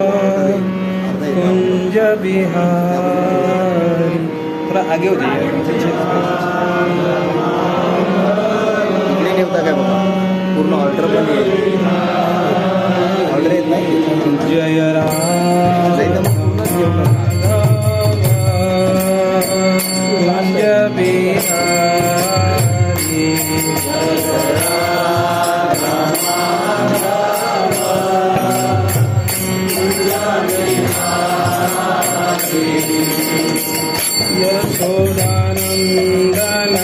कुंज बिहारी। थोड़ा आगे हो जाइए। नहीं होता क्या बघा, पूर्ण ऑल्टर पण ऑल्टर येत नाही। जय राम एकदम पूर्णच घेऊ नका। कुंज बिहारी। यशोदानंदन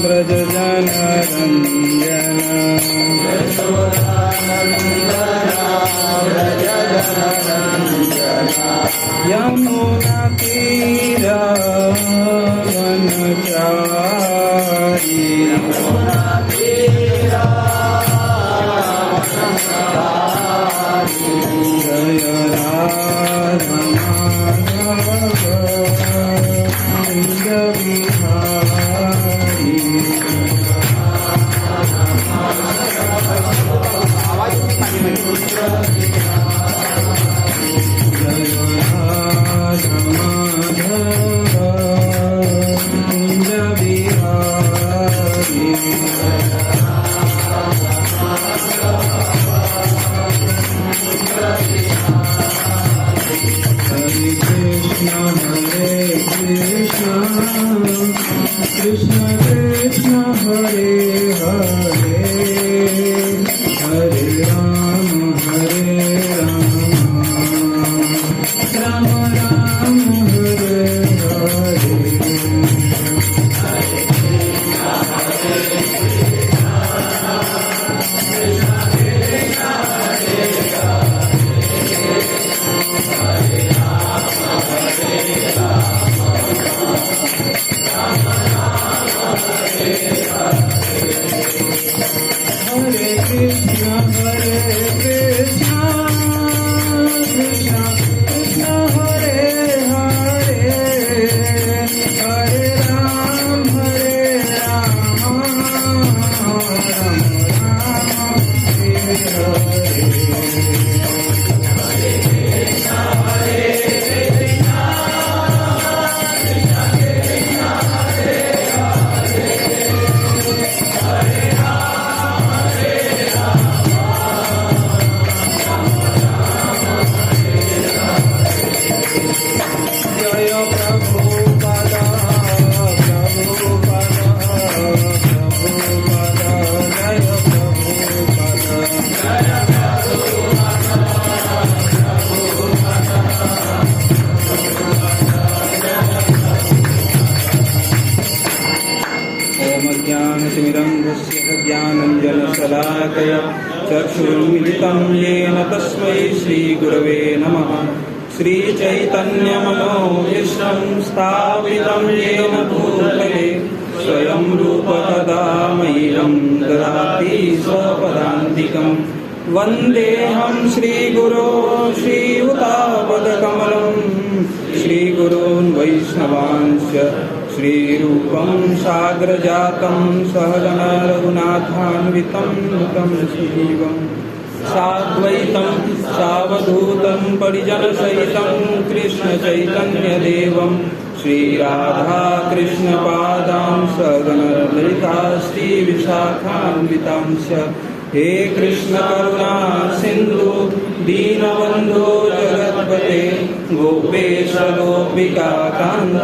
व्रज जन रंजन। यमुना तीर वनचारी। जय राधा माधव कुंज बिहारी। जय राधा माधव कुंज बिहारी। हरे कृष्ण कृष्ण कृष्ण हरे हरे, हरे राम राम राम हरे हरे। हरे कृष्ण कृष्ण कृष्ण हरे हरे, हरे राम राम हरे हरे। जय प्रभुपाद प्रभुपाद प्रभुपाद, जय प्रभुपाद। ओम ज्ञानतिमिरन्धस्य ज्ञानञ्जनशलाकया चक्षुरुन्मिलितं येन तस्मै श्रीगुरवे नमः। श्रीचैतन्यमनोभीष्टं स्थापितं येन भूतले स्वयं रूपकदा मह्यं ददाति स्वपदान्तिकं। वन्देऽहं श्रीगुरो श्रीयुतापदकमलं, श्रीगुरून् वैष्णवांश्च श्रीरूपं साग्रजातं सहगण रघुनाथान्वितं तं सजीवम् साद्वैतं सावधूतं परिजनसहितं कृष्णचैतन्यदेवं श्रीराधाकृष्णपादां सहगण ललिता श्रीविशाखान्वितांश्च। हे कृष्ण करुणा सिन्धु दीनबन्धो जगत्पते, गोपेश गोपिका कान्त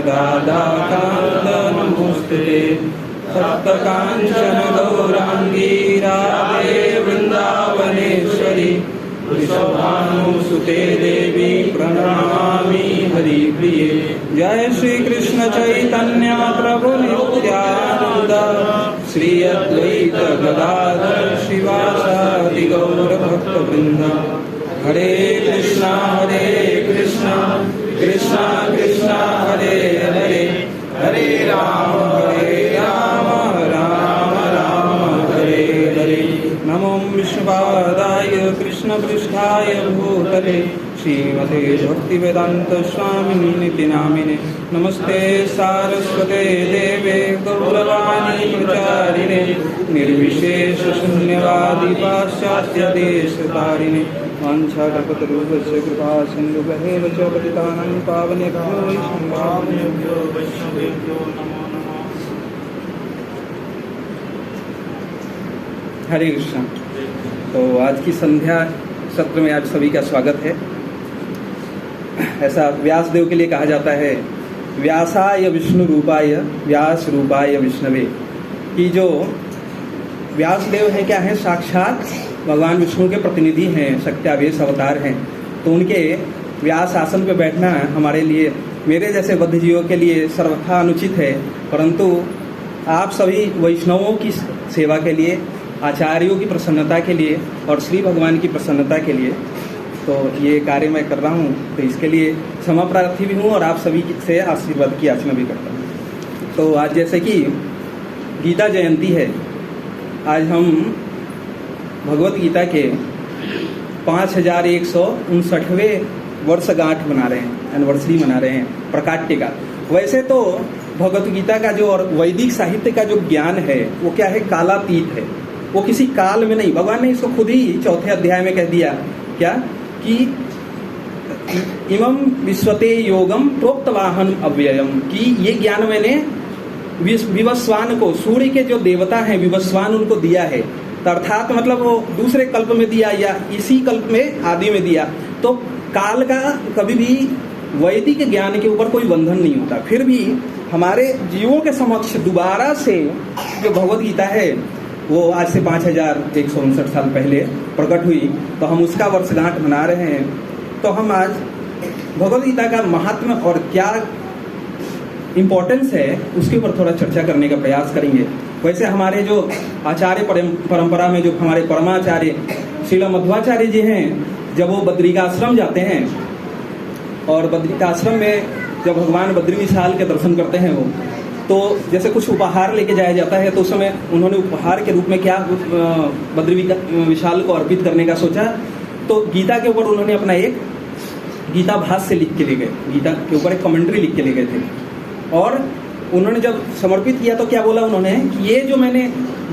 राधाकान्त नमोस्तुते। सप्तकाञ्चन गौराङ्गी राधे वृन्दावनेश्वरी, वृषभानुसुते देवी प्रणमामि हरिप्रिये। जय श्री कृष्ण चैतन्य प्रभु नित्यानंद, श्री अद्वैत गदाधर श्रीवासादि गौर भक्तवृंद। हरे कृष्णा कृष्णा कृष्णा हरे हरे, हरे राम राम राम हरे हरे। नमो विष्णुपादाय कृष्णपृष्ठाय भूतले श्रीमते भक्तिवेदांत स्वामिनीति नामिने नमस्ते सारस्वते देवे गौरवाणी प्रचारिणे निर्विशेष शून्यवादी पाश्चात्य देशतारिणे वाञ्छाकल्पतरुभ्यश्च कृपा सिन्धुभ्येव च पतितानां पावनेभ्यो वैष्णवेभ्यो नमो नमः। हरे कृष्ण। तो आज की संध्या सत्र में आज सभी का स्वागत है। ऐसा व्यासदेव के लिए कहा जाता है, व्यासाय विष्णु रूपाय व्यास रूपाय विष्णवे, कि जो व्यासदेव है क्या है, साक्षात भगवान विष्णु के प्रतिनिधि हैं, शक्त्यावेश अवतार हैं। तो उनके व्यास आसन पर बैठना हमारे लिए, मेरे जैसे बद्ध जीवों के लिए सर्वथा अनुचित है, परंतु आप सभी वैष्णवों की सेवा के लिए, आचार्यों की प्रसन्नता के लिए और श्री भगवान की प्रसन्नता के लिए तो ये कार्य मैं कर रहा हूँ। तो इसके लिए क्षमा प्रार्थी भी हूँ और आप सभी से आशीर्वाद की याचना भी करता हूँ। तो आज जैसे कि गीता जयंती है, आज हम भगवत गीता के 5159वें वर्षगांठ मना रहे हैं, एनिवर्सरी मना रहे हैं, प्रकाट्य का। वैसे तो भगवत गीता का जो और वैदिक साहित्य का जो ज्ञान है वो क्या है, कालातीत है। वो किसी काल में नहीं, भगवान ने इसको खुद ही चौथे अध्याय में कह दिया क्या कि इमं विश्वते योगम प्रोक्तवाहन अव्ययम, कि ये ज्ञान मैंने विवस्वान को, सूर्य के जो देवता हैं विवस्वान, उनको दिया है। अर्थात मतलब वो दूसरे कल्प में दिया या इसी कल्प में आदि में दिया। तो काल का कभी भी वैदिक ज्ञान के ऊपर कोई बंधन नहीं होता। फिर भी हमारे जीवों के समक्ष दोबारा से जो भगवत गीता है वो आज से 5159 साल पहले प्रकट हुई, तो हम उसका वर्षगांठ मना रहे हैं। तो हम आज भगवत गीता का महात्म्य और क्या इम्पोर्टेंस है उसके ऊपर थोड़ा चर्चा करने का प्रयास करेंगे। वैसे हमारे जो आचार्य परंपरा में जो हमारे परमाचार्य श्रील मध्वाचार्य जी हैं, जब वो बद्रिकाश्रम जाते हैं और बद्रिकाश्रम में जब भगवान बद्री विशाल के दर्शन करते हैं वो, तो जैसे कुछ उपहार लेके जाया जाता है, तो उस समय उन्होंने उपहार के रूप में क्या बद्री विशाल को अर्पित करने का सोचा। तो गीता के ऊपर उन्होंने अपना एक गीता भाष्य लिख के ले गए, गीता के ऊपर एक कमेंट्री लिख के ले गए थे। और उन्होंने जब समर्पित किया तो क्या बोला उन्होंने कि ये जो मैंने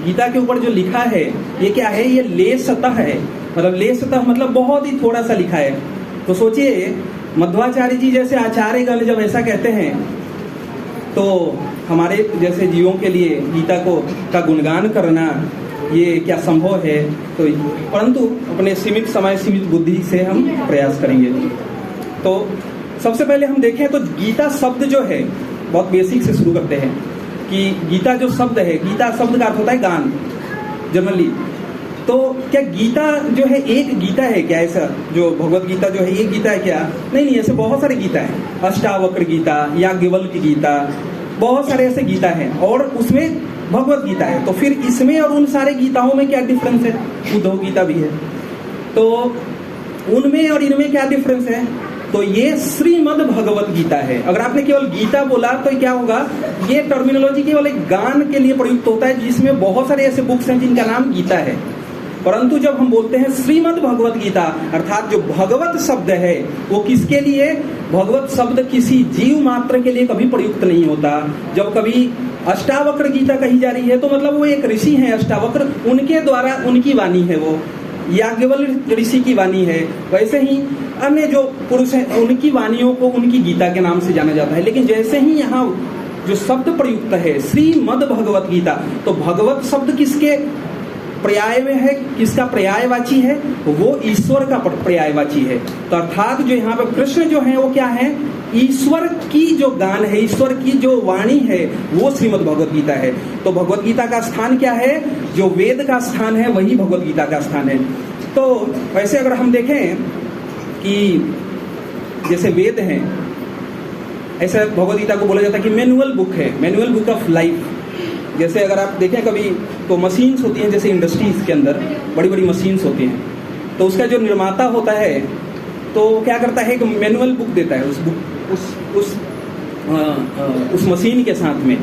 गीता के ऊपर जो लिखा है ये क्या है, ये लेशतः है। मतलब लेशतः मतलब बहुत ही थोड़ा सा लिखा है। तो सोचिए मध्वाचार्य जी जैसे आचार्यगण जब ऐसा कहते हैं तो हमारे जैसे जीवों के लिए गीता का गुणगान करना ये क्या संभव है। तो परंतु अपने सीमित समय सीमित बुद्धि से हम प्रयास करेंगे। तो सबसे पहले हम देखें तो गीता शब्द जो है, बहुत बेसिक से शुरू करते हैं कि गीता जो शब्द है, गीता शब्द का अर्थ होता है गान जनरली। तो क्या गीता जो है एक गीता है क्या, ऐसा जो भगवत गीता जो है एक गीता है क्या? नहीं, ऐसे बहुत सारे गीता है। अष्टावक्र गीता, याज्ञवल्क्य गीता, बहुत सारे ऐसे गीता हैं और उसमें भगवत गीता है। तो फिर इसमें और उन सारे गीताओं में क्या डिफरेंस है? उद्धव गीता भी है, तो उनमें और इनमें क्या डिफरेंस है? तो ये श्रीमद् भगवत गीता है। अगर आपने केवल गीता बोला तो क्या होगा, ये टर्मिनोलॉजी केवल एक गान के लिए प्रयुक्त होता है जिसमें बहुत सारे ऐसे बुक्स हैं जिनका नाम गीता है। परंतु जब हम बोलते हैं श्रीमद् भगवत गीता, अर्थात जो भगवत शब्द है वो किसके लिए? भगवत शब्द किसी जीव मात्र के लिए कभी प्रयुक्त नहीं होता। जब कभी अष्टावक्र गीता कही जा रही है तो मतलब वो एक ऋषि हैं अष्टावक्र, उनके द्वारा उनकी वाणी है, वो याज्ञवल्क्य ऋषि की वाणी है। वैसे ही अन्य जो पुरुष हैं उनकी वाणियों को उनकी गीता के नाम से जाना जाता है। लेकिन जैसे ही यहाँ जो शब्द प्रयुक्त है श्रीमद् भगवत गीता, तो भगवत शब्द किसके पर्याय में है, किसका पर्यायवाची है? वो ईश्वर का पर्यायवाची है। तो अर्थात जो यहाँ पे कृष्ण जो है वो क्या है? ईश्वर की जो गान है, ईश्वर की जो वाणी है वो श्रीमद् भगवत गीता है। तो भगवत गीता का स्थान क्या है? जो वेद का स्थान है वही भगवत गीता का स्थान है। तो वैसे अगर हम देखें कि जैसे वेद हैं, ऐसा भगवत गीता को बोला जाता है कि मैनुअल बुक है, मैनुअल बुक ऑफ लाइफ। जैसे अगर आप देखें कभी तो मशीन्स होती हैं, जैसे इंडस्ट्रीज के अंदर बड़ी बड़ी मशीन्स होती हैं, तो उसका जो निर्माता होता है तो क्या करता है कि मैनुअल बुक देता है उस मशीन के साथ में।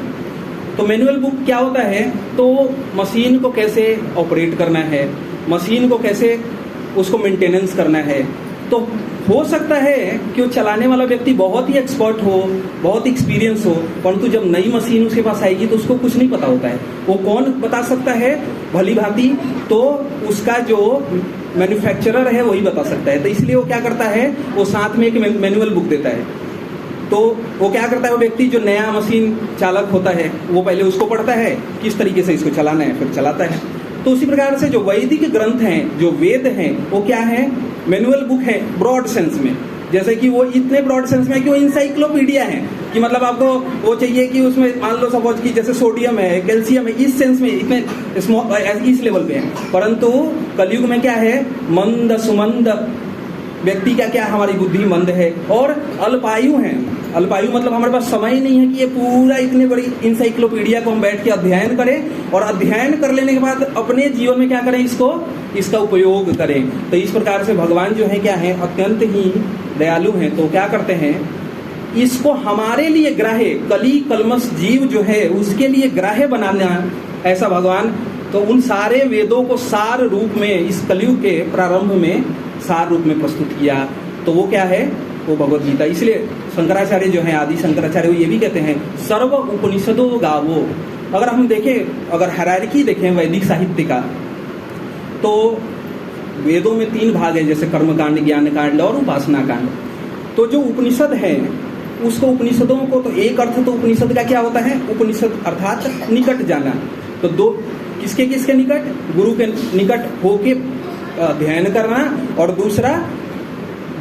तो मैनुअल बुक क्या होता है? तो मशीन को कैसे ऑपरेट करना है, मशीन को कैसे उसको मेंटेनेंस करना है, तो हो सकता है कि वो चलाने वाला व्यक्ति बहुत ही एक्सपर्ट हो, बहुत एक्सपीरियंस हो, परंतु जब नई मशीन उसके पास आएगी तो उसको कुछ नहीं पता होता है। वो कौन बता सकता है भली भांति? तो उसका जो मैन्युफैक्चरर है वही बता सकता है। तो इसलिए वो क्या करता है, वो साथ में एक मैनुअल बुक देता है। तो वो क्या करता है, वो व्यक्ति जो नया मशीन चालक होता है वो पहले उसको पढ़ता है किस तरीके से इसको चलाना है, फिर चलाता है। तो उसी प्रकार से जो वैदिक ग्रंथ हैं, जो वेद हैं, वो क्या है, मैनुअल बुक है ब्रॉड सेंस में। जैसे कि वो इतने ब्रॉड सेंस में कि वो इंसाइक्लोपीडिया है, कि मतलब आपको वो चाहिए कि उसमें मान लो सपोज कि जैसे सोडियम है, कैल्शियम है, इस सेंस में इतने इस लेवल पे है। परंतु कलयुग में क्या है, मंद सुमंद व्यक्ति का क्या, हमारी बुद्धि मंद है और अल्पायु है। अल्पायु मतलब हमारे पास समय ही नहीं है कि ये पूरा इतने बड़ी इंसाइक्लोपीडिया को हम बैठ के अध्ययन करें और अध्ययन कर लेने के बाद अपने जीवन में क्या करें, इसका उपयोग करें। तो इस प्रकार से भगवान जो है क्या है, अत्यंत ही दयालु हैं। तो क्या करते हैं, इसको हमारे लिए ग्राह्य, कली कलमश जीव जो है उसके लिए ग्राह्य बनाना, ऐसा भगवान तो उन सारे वेदों को सार रूप में इस कलयुग के प्रारंभ में सार रूप में प्रस्तुत किया। तो वो क्या है, वो भगवत गीता। इसलिए शंकराचार्य जो है, आदि शंकराचार्य, वो ये भी कहते हैं सर्व उपनिषदों गावो। अगर हम देखें, अगर हायरार्की देखें वैदिक साहित्य का, तो वेदों में 3 भाग है, जैसे कर्मकांड, ज्ञान कांड और उपासना कांड। तो जो उपनिषद है उसको, उपनिषदों को, तो एक अर्थ तो उपनिषद का क्या होता है, उपनिषद अर्थात निकट जाना। तो दो किसके किसके निकट, गुरु के निकट होके अध्ययन करना, और दूसरा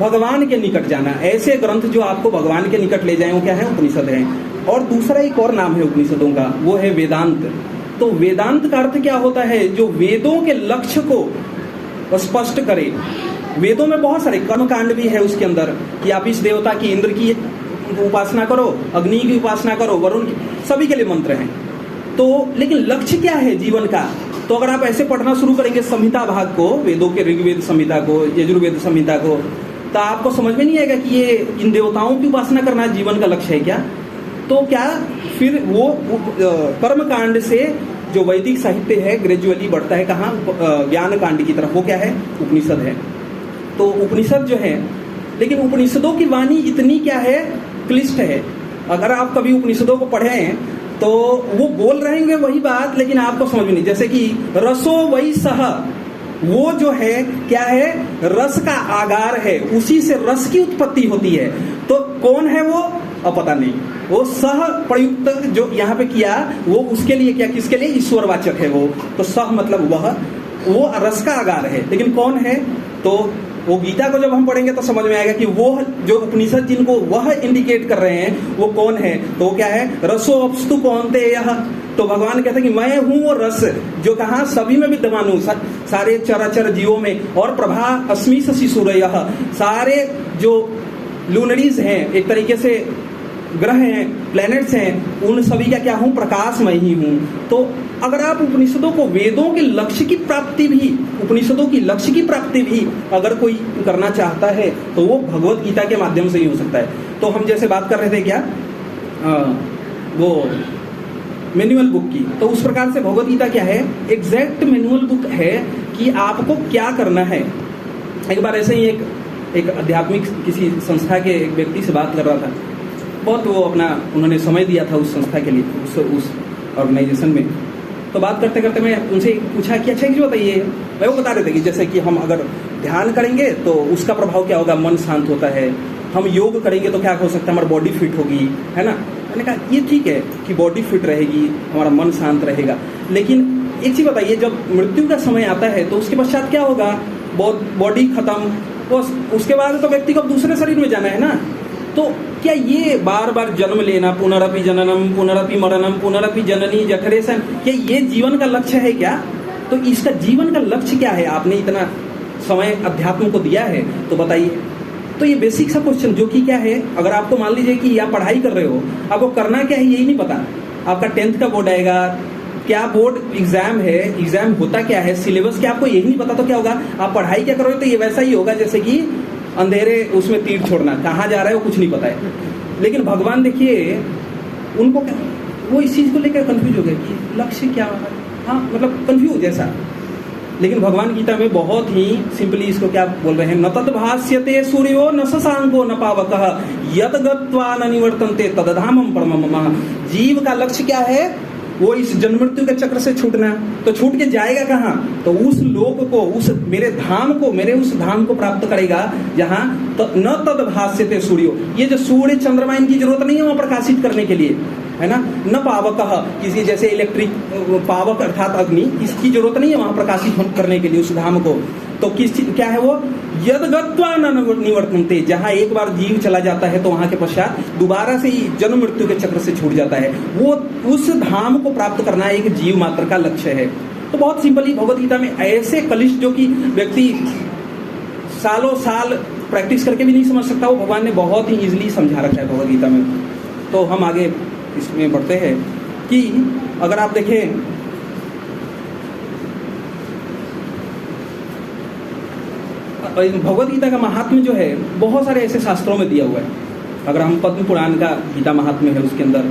भगवान के निकट जाना। ऐसे ग्रंथ जो आपको भगवान के निकट ले जाएं वो क्या है, उपनिषद है। और दूसरा एक और नाम है उपनिषदों का, वो है वेदांत। तो वेदांत का अर्थ क्या होता है, जो वेदों के लक्ष्य को स्पष्ट करे। वेदों में बहुत सारे कर्मकांड भी है उसके अंदर, कि आप इस देवता की, इंद्र की उपासना करो, अग्नि की उपासना करो, वरुण की, सभी के लिए मंत्र हैं। तो लेकिन लक्ष्य क्या है जीवन का, तो अगर आप ऐसे पढ़ना शुरू करेंगे संहिता भाग को, वेदों के ऋग्वेद संहिता को, यजुर्वेद संहिता को, तो आपको समझ में नहीं आएगा कि ये इन देवताओं की उपासना करना जीवन का लक्ष्य है क्या। तो क्या फिर वो कर्मकांड से जो वैदिक साहित्य है ग्रेजुअली बढ़ता है कहाँ, ज्ञान कांड की तरफ, वो क्या है, उपनिषद है। तो उपनिषद जो है, लेकिन उपनिषदों की वाणी इतनी क्या है, क्लिष्ट है। अगर आप कभी उपनिषदों को पढ़े हैं तो वो बोल रहेंगे वही बात, लेकिन आपको समझ में नहीं। जैसे कि रसो वही सह, वो जो है क्या है, रस का आगार है, उसी से रस की उत्पत्ति होती है। तो कौन है वो, अब पता नहीं। वो सह प्रयुक्त जो यहाँ पे किया, वो उसके लिए क्या, किसके लिए, ईश्वरवाचक है वो। तो सह मतलब वो रस का आगार है, लेकिन कौन है, तो वो गीता को जब हम पढ़ेंगे तो समझ में आएगा कि वो जो उपनिषद जिनको वह इंडिकेट कर रहे हैं वो कौन है। तो वो क्या है, रसो अपस्तु कौनते यह। तो भगवान कहते हैं कि मैं हूँ वो रस जो कहाँ, सभी में विद्यमान हूँ, सारे चराचर जीवों में। और प्रभा अस्मि शशि सूर्य, सारे जो लूनरीज हैं, एक तरीके से ग्रह हैं, प्लैनेट्स हैं, उन सभी का क्या हूँ, प्रकाश मैं ही हूँ। तो अगर आप उपनिषदों को, वेदों के लक्ष्य की प्राप्ति भी, उपनिषदों की लक्ष्य की प्राप्ति भी अगर कोई करना चाहता है तो वो भगवत गीता के माध्यम से ही हो सकता है। तो हम जैसे बात कर रहे थे क्या, वो मैनुअल बुक की, तो उस प्रकार से भगवत गीता क्या है, एग्जैक्ट मैनुअल बुक है कि आपको क्या करना है। एक बार ऐसे ही एक आध्यात्मिक किसी संस्था के एक व्यक्ति से बात कर रहा था, बहुत वो अपना उन्होंने समय दिया था उस संस्था के लिए, उस ऑर्गेनाइजेशन में। तो बात करते करते मैं उनसे पूछा कि अच्छा एक जो बताइए, वो बता रहे थे कि जैसे कि हम अगर ध्यान करेंगे तो उसका प्रभाव क्या होगा, मन शांत होता है। हम योग करेंगे तो क्या हो सकता है, हमारी बॉडी फिट होगी, है ना। मैंने कहा ये ठीक है कि बॉडी फिट रहेगी, हमारा मन शांत रहेगा, लेकिन एक चीज बताइए, जब मृत्यु का समय आता है तो उसके पश्चात क्या होगा, बॉडी खत्म, उसके बाद तो व्यक्ति को दूसरे शरीर में जाना है ना। तो क्या ये बार बार जन्म लेना, पुनरपि जननम पुनरपि मरणम पुनरपि जननी जठरेशन, क्या ये जीवन का लक्ष्य है क्या। तो इसका जीवन का लक्ष्य क्या है, आपने इतना समय अध्यात्म को दिया है तो बताइए। तो ये बेसिक सा क्वेश्चन जो कि क्या है, अगर आपको मान लीजिए कि आप पढ़ाई कर रहे हो, आपको करना क्या है यही नहीं पता, आपका 10th का बोर्ड आएगा, क्या बोर्ड एग्जाम है, एग्जाम होता क्या है, सिलेबस क्या, आपको यही नहीं पता, तो क्या होगा, आप पढ़ाई क्या करोगे, तो ये वैसा ही होगा जैसे कि अंधेरे उसमें तीर छोड़ना, कहाँ जा रहा है वो कुछ नहीं पता है। लेकिन भगवान देखिए, उनको वो इस चीज को लेकर कंफ्यूज हो गए कि लक्ष्य क्या, हाँ मतलब कंफ्यूज ऐसा। लेकिन भगवान गीता में बहुत ही सिंपली इसको क्या बोल रहे हैं, न तद भास्यते सूर्यो न शशांको न पावकः यद गत्वा न निवर्तन्ते तदधामं परमं मम। जीव का लक्ष्य क्या है? वो इस जन्म मृत्यु के चक्र से छूटना। तो छूट के जाएगा कहाँ? तो उस लोक को, उस मेरे धाम को, मेरे उस धाम को प्राप्त करेगा जहाँ न तद भास्यते सूर्यो, ये जो सूर्य चंद्रमा इनकी जरूरत नहीं है वहां प्रकाशित करने के लिए, है ना। न पावकः, किसी जैसे इलेक्ट्रिक पावक अर्थात अग्नि, इसकी जरूरत नहीं है वहां प्रकाशित करने के लिए उस धाम को। तो क्या है वो? यद गत्वा न निवर्तन्ते, जहां एक बार जीव चला जाता है तो वहां के पश्चात दोबारा से ही जन्म मृत्यु के चक्र से छूट जाता है। वो उस धाम को प्राप्त करना एक जीव मात्र का लक्ष्य है। तो बहुत सिंपली भगवत गीता में ऐसे कलिष्ठ जो कि व्यक्ति सालों साल प्रैक्टिस करके भी नहीं समझ सकता, वो भगवान ने बहुत ही इजीली समझा रखा है भगवत गीता में। तो हम आगे इसमें बढ़ते हैं कि अगर आप देखें भगवत गीता का महात्म्य जो है बहुत सारे ऐसे शास्त्रों में दिया हुआ है। अगर हम पद्म पुराण का गीता महात्म्य है, उसके अंदर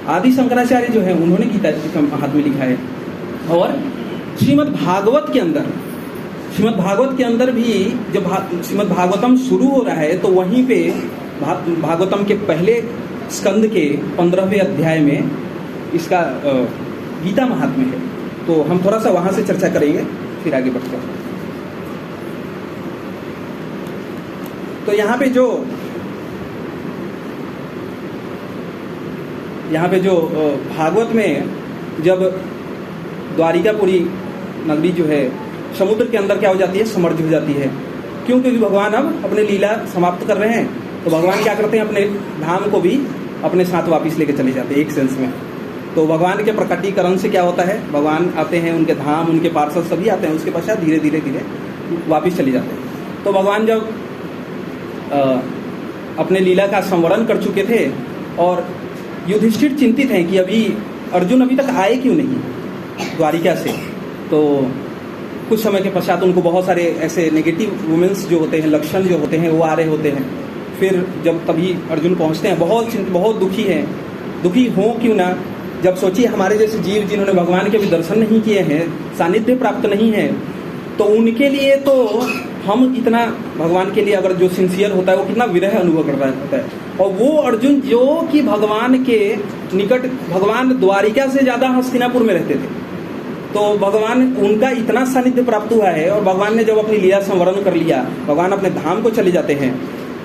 आदि शंकराचार्य जो है उन्होंने गीता का महात्म्य लिखा है। और श्रीमद् भागवत के अंदर भी जब श्रीमद् भागवतम शुरू हो रहा है तो वहीं पे भागवतम के पहले स्कंद के 15वें अध्याय में इसका गीता महात्म्य है। तो हम थोड़ा सा वहां से चर्चा करेंगे, फिर आगे बढ़ते हैं। तो यहाँ पे जो भागवत में जब द्वारिकापुरी नगरी जो है समुद्र के अंदर क्या हो जाती है, समर्ज हो जाती है। क्यों? क्योंकि भगवान अब अपने लीला समाप्त कर रहे हैं। तो भगवान क्या करते हैं, अपने धाम को भी अपने साथ वापस लेके चले जाते हैं एक सेंस में। तो भगवान के प्रकटीकरण से क्या होता है, भगवान आते हैं, उनके धाम, उनके पार्षद सभी आते हैं, उसके पश्चात धीरे धीरे वापस चले जाते हैं। तो भगवान जब अपने लीला का संवरण कर चुके थे और युधिष्ठिर चिंतित हैं कि अर्जुन अभी तक आए क्यों नहीं द्वारिका से। तो कुछ समय के पश्चात उनको बहुत सारे ऐसे नेगेटिव वुमेंस जो होते हैं, लक्षण जो होते हैं वो आ रहे होते हैं। फिर जब तभी अर्जुन पहुंचते हैं, बहुत दुखी हैं। दुखी हो क्यों ना, जब सोचिए हमारे जैसे जीव जिन्होंने भगवान के भी दर्शन नहीं किए हैं, सानिध्य प्राप्त नहीं है, तो उनके लिए तो हम इतना भगवान के लिए अगर जो सिंसियर होता है वो कितना विरह अनुभव कर रहा होता है। और वो अर्जुन जो कि भगवान के निकट, भगवान द्वारिका से ज्यादा हस्तिनापुर में रहते थे, तो भगवान उनका इतना सानिध्य प्राप्त हुआ है। और भगवान ने जब अपनी लीला संवरण कर लिया, भगवान अपने धाम को चले जाते हैं,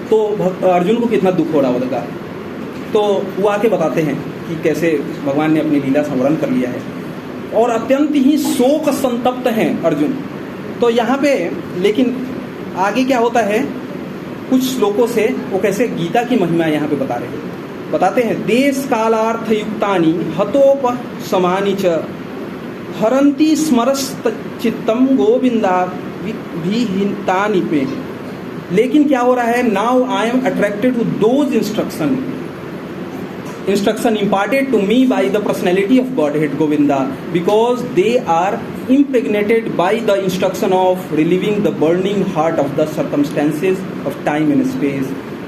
तो अर्जुन को कितना दुख हो रहा होगा। तो वो आके बताते हैं कि कैसे भगवान ने अपनी लीला संवरण कर लिया है और अत्यंत ही शोक संतप्त हैं अर्जुन। तो यहाँ पे लेकिन आगे क्या होता है, कुछ श्लोकों से वो कैसे गीता की महिमा यहाँ पे बताते हैं। देश कालार्थ युक्तानि हतोप समानि च हरंती स्मरस्त चित्तम गोविंदा विहीनतानि पे। लेकिन क्या हो रहा है, now I am attracted to those instruction imparted to me by the personality of Godhead Govinda, because they are impregnated by the instruction of relieving the burning heart of the circumstances of time and space।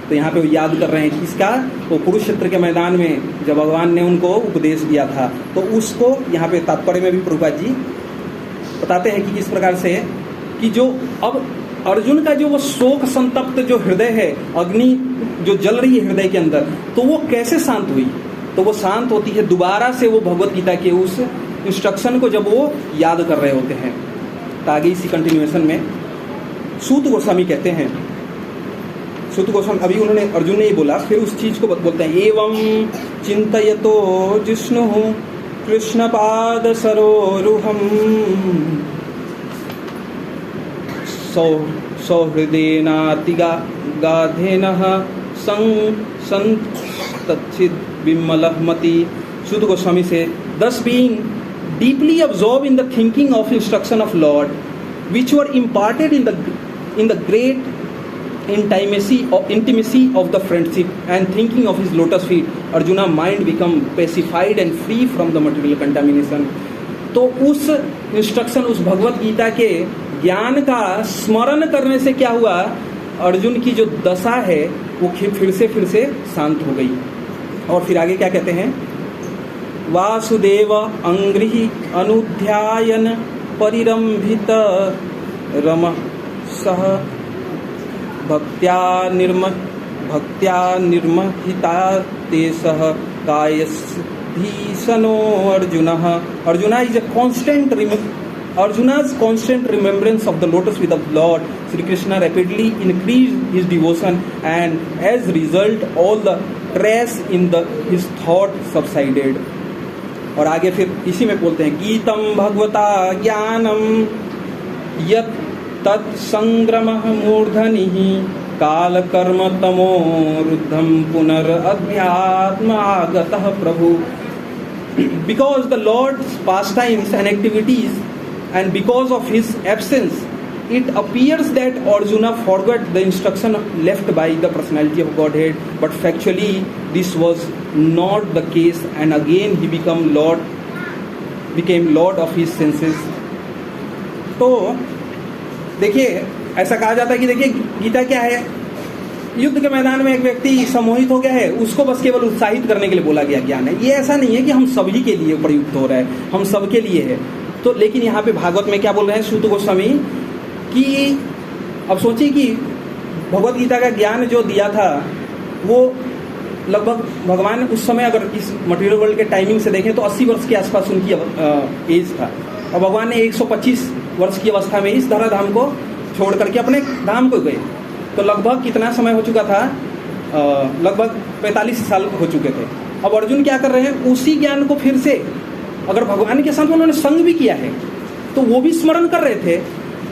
तो यहाँ पे वो याद कर रहे हैं किसका, तो कुरुक्षेत्र के मैदान में जब भगवान ने उनको उपदेश दिया था, तो उसको यहाँ पे तात्पर्य में भी प्रभुपाद जी बताते हैं कि किस प्रकार से कि जो अब अर्जुन का जो वो शोक संतप्त जो हृदय है, अग्नि जो जल रही है हृदय के अंदर, तो वो कैसे शांत हुई। तो वो शांत होती है दोबारा से वो भगवत गीता के उस इंस्ट्रक्शन को जब वो याद कर रहे होते हैं। तो आगे इसी कंटिन्यूएशन में सूत गोस्वामी कहते हैं, सूत गोस्वामी अभी उन्होंने अर्जुन ने ये बोला, फिर उस चीज को बोलते हैं, एवं चिंतयतो जिष्णु कृष्ण पाद सरोरुहम सौहृदेनातिगाधेनः संतच्छिद्विमलमति। Suta Goswami say, thus being deeply absorbed in the thinking of instruction of Lord, which were imparted in the great intimacy of the friendship and thinking of his lotus feet, Arjuna mind become pacified and free from the material contamination। तो उस instruction, उस भगवत गीता के ज्ञान का स्मरण करने से क्या हुआ, अर्जुन की जो दशा है वो फिर से शांत हो गई। और फिर आगे क्या कहते हैं, वासुदेव अंग्रिहि अनुध्यायन परिरंभित रमः सह भक्त्या निर्महिता ते सह कायधीशनो अर्जुनः। Arjuna is a constant Arjuna's constant remembrance of the lotus feet of Lord Sri Krishna rapidly increased his devotion, and as a result all the trash in his thought subsided. और आगे फिर इसी में बोलते हैं, गीतम भगवता ज्ञानम यत् तत्संग्रमः मूर्धनिः काल कर्म तमो रुद्धम पुनरअध्यात्म आगतः प्रभु। Because the Lord's pastimes and activities, and because of his absence, it appears that Arjuna forgot the instruction left by the personality of Godhead, but factually this was not the case, and again he became Lord of his senses. तो देखिए, ऐसा कहा जाता है कि देखिए गीता क्या है, युद्ध के मैदान में एक व्यक्ति सम्मोहित हो गया है, उसको बस केवल उत्साहित करने के लिए बोला गया ज्ञान है। ये ऐसा नहीं है कि हम सभी के लिए प्रयुक्त हो रहा है, हम सबके लिए है। तो लेकिन यहाँ पे भागवत में क्या बोल रहे हैं सूत गोस्वामी कि अब सोचिए कि भगवत गीता का ज्ञान जो दिया था वो लगभग भगवान उस समय अगर इस मटेरियल वर्ल्ड के टाइमिंग से देखें तो 80 वर्ष के आसपास उनकी एज था, और भगवान ने 125 वर्ष की अवस्था में इस धराधाम को छोड़ करके अपने धाम को गए। तो लगभग कितना समय हो चुका था, लगभग 45 साल हो चुके थे। अब अर्जुन क्या कर रहे हैं, उसी ज्ञान को फिर से, अगर भगवान के साथ उन्होंने संग भी किया है तो वो भी स्मरण कर रहे थे,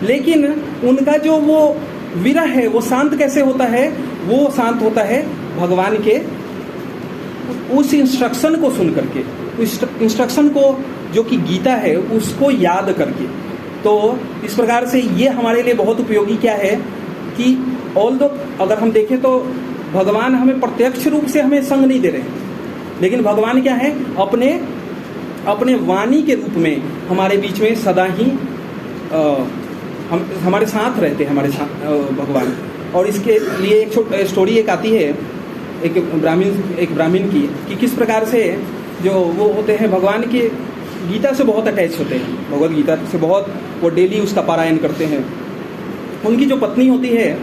लेकिन उनका जो वो विरह है वो शांत कैसे होता है, वो शांत होता है भगवान के उस इंस्ट्रक्शन को सुन करके, उस इंस्ट्रक्शन को जो कि गीता है उसको याद करके। तो इस प्रकार से ये हमारे लिए बहुत उपयोगी क्या है कि ऑल्दो अगर हम देखें तो भगवान हमें प्रत्यक्ष रूप से हमें संग नहीं दे रहे, लेकिन भगवान क्या है, अपने वाणी के रूप में हमारे बीच में सदा ही हमारे साथ रहते हैं, हमारे साथ भगवान। और इसके लिए एक स्टोरी एक आती है एक ब्राह्मण की कि किस प्रकार से जो वो होते हैं भगवान के गीता से बहुत अटैच होते हैं, भगवत गीता से बहुत, वो डेली उसका पारायण करते हैं। उनकी जो पत्नी होती है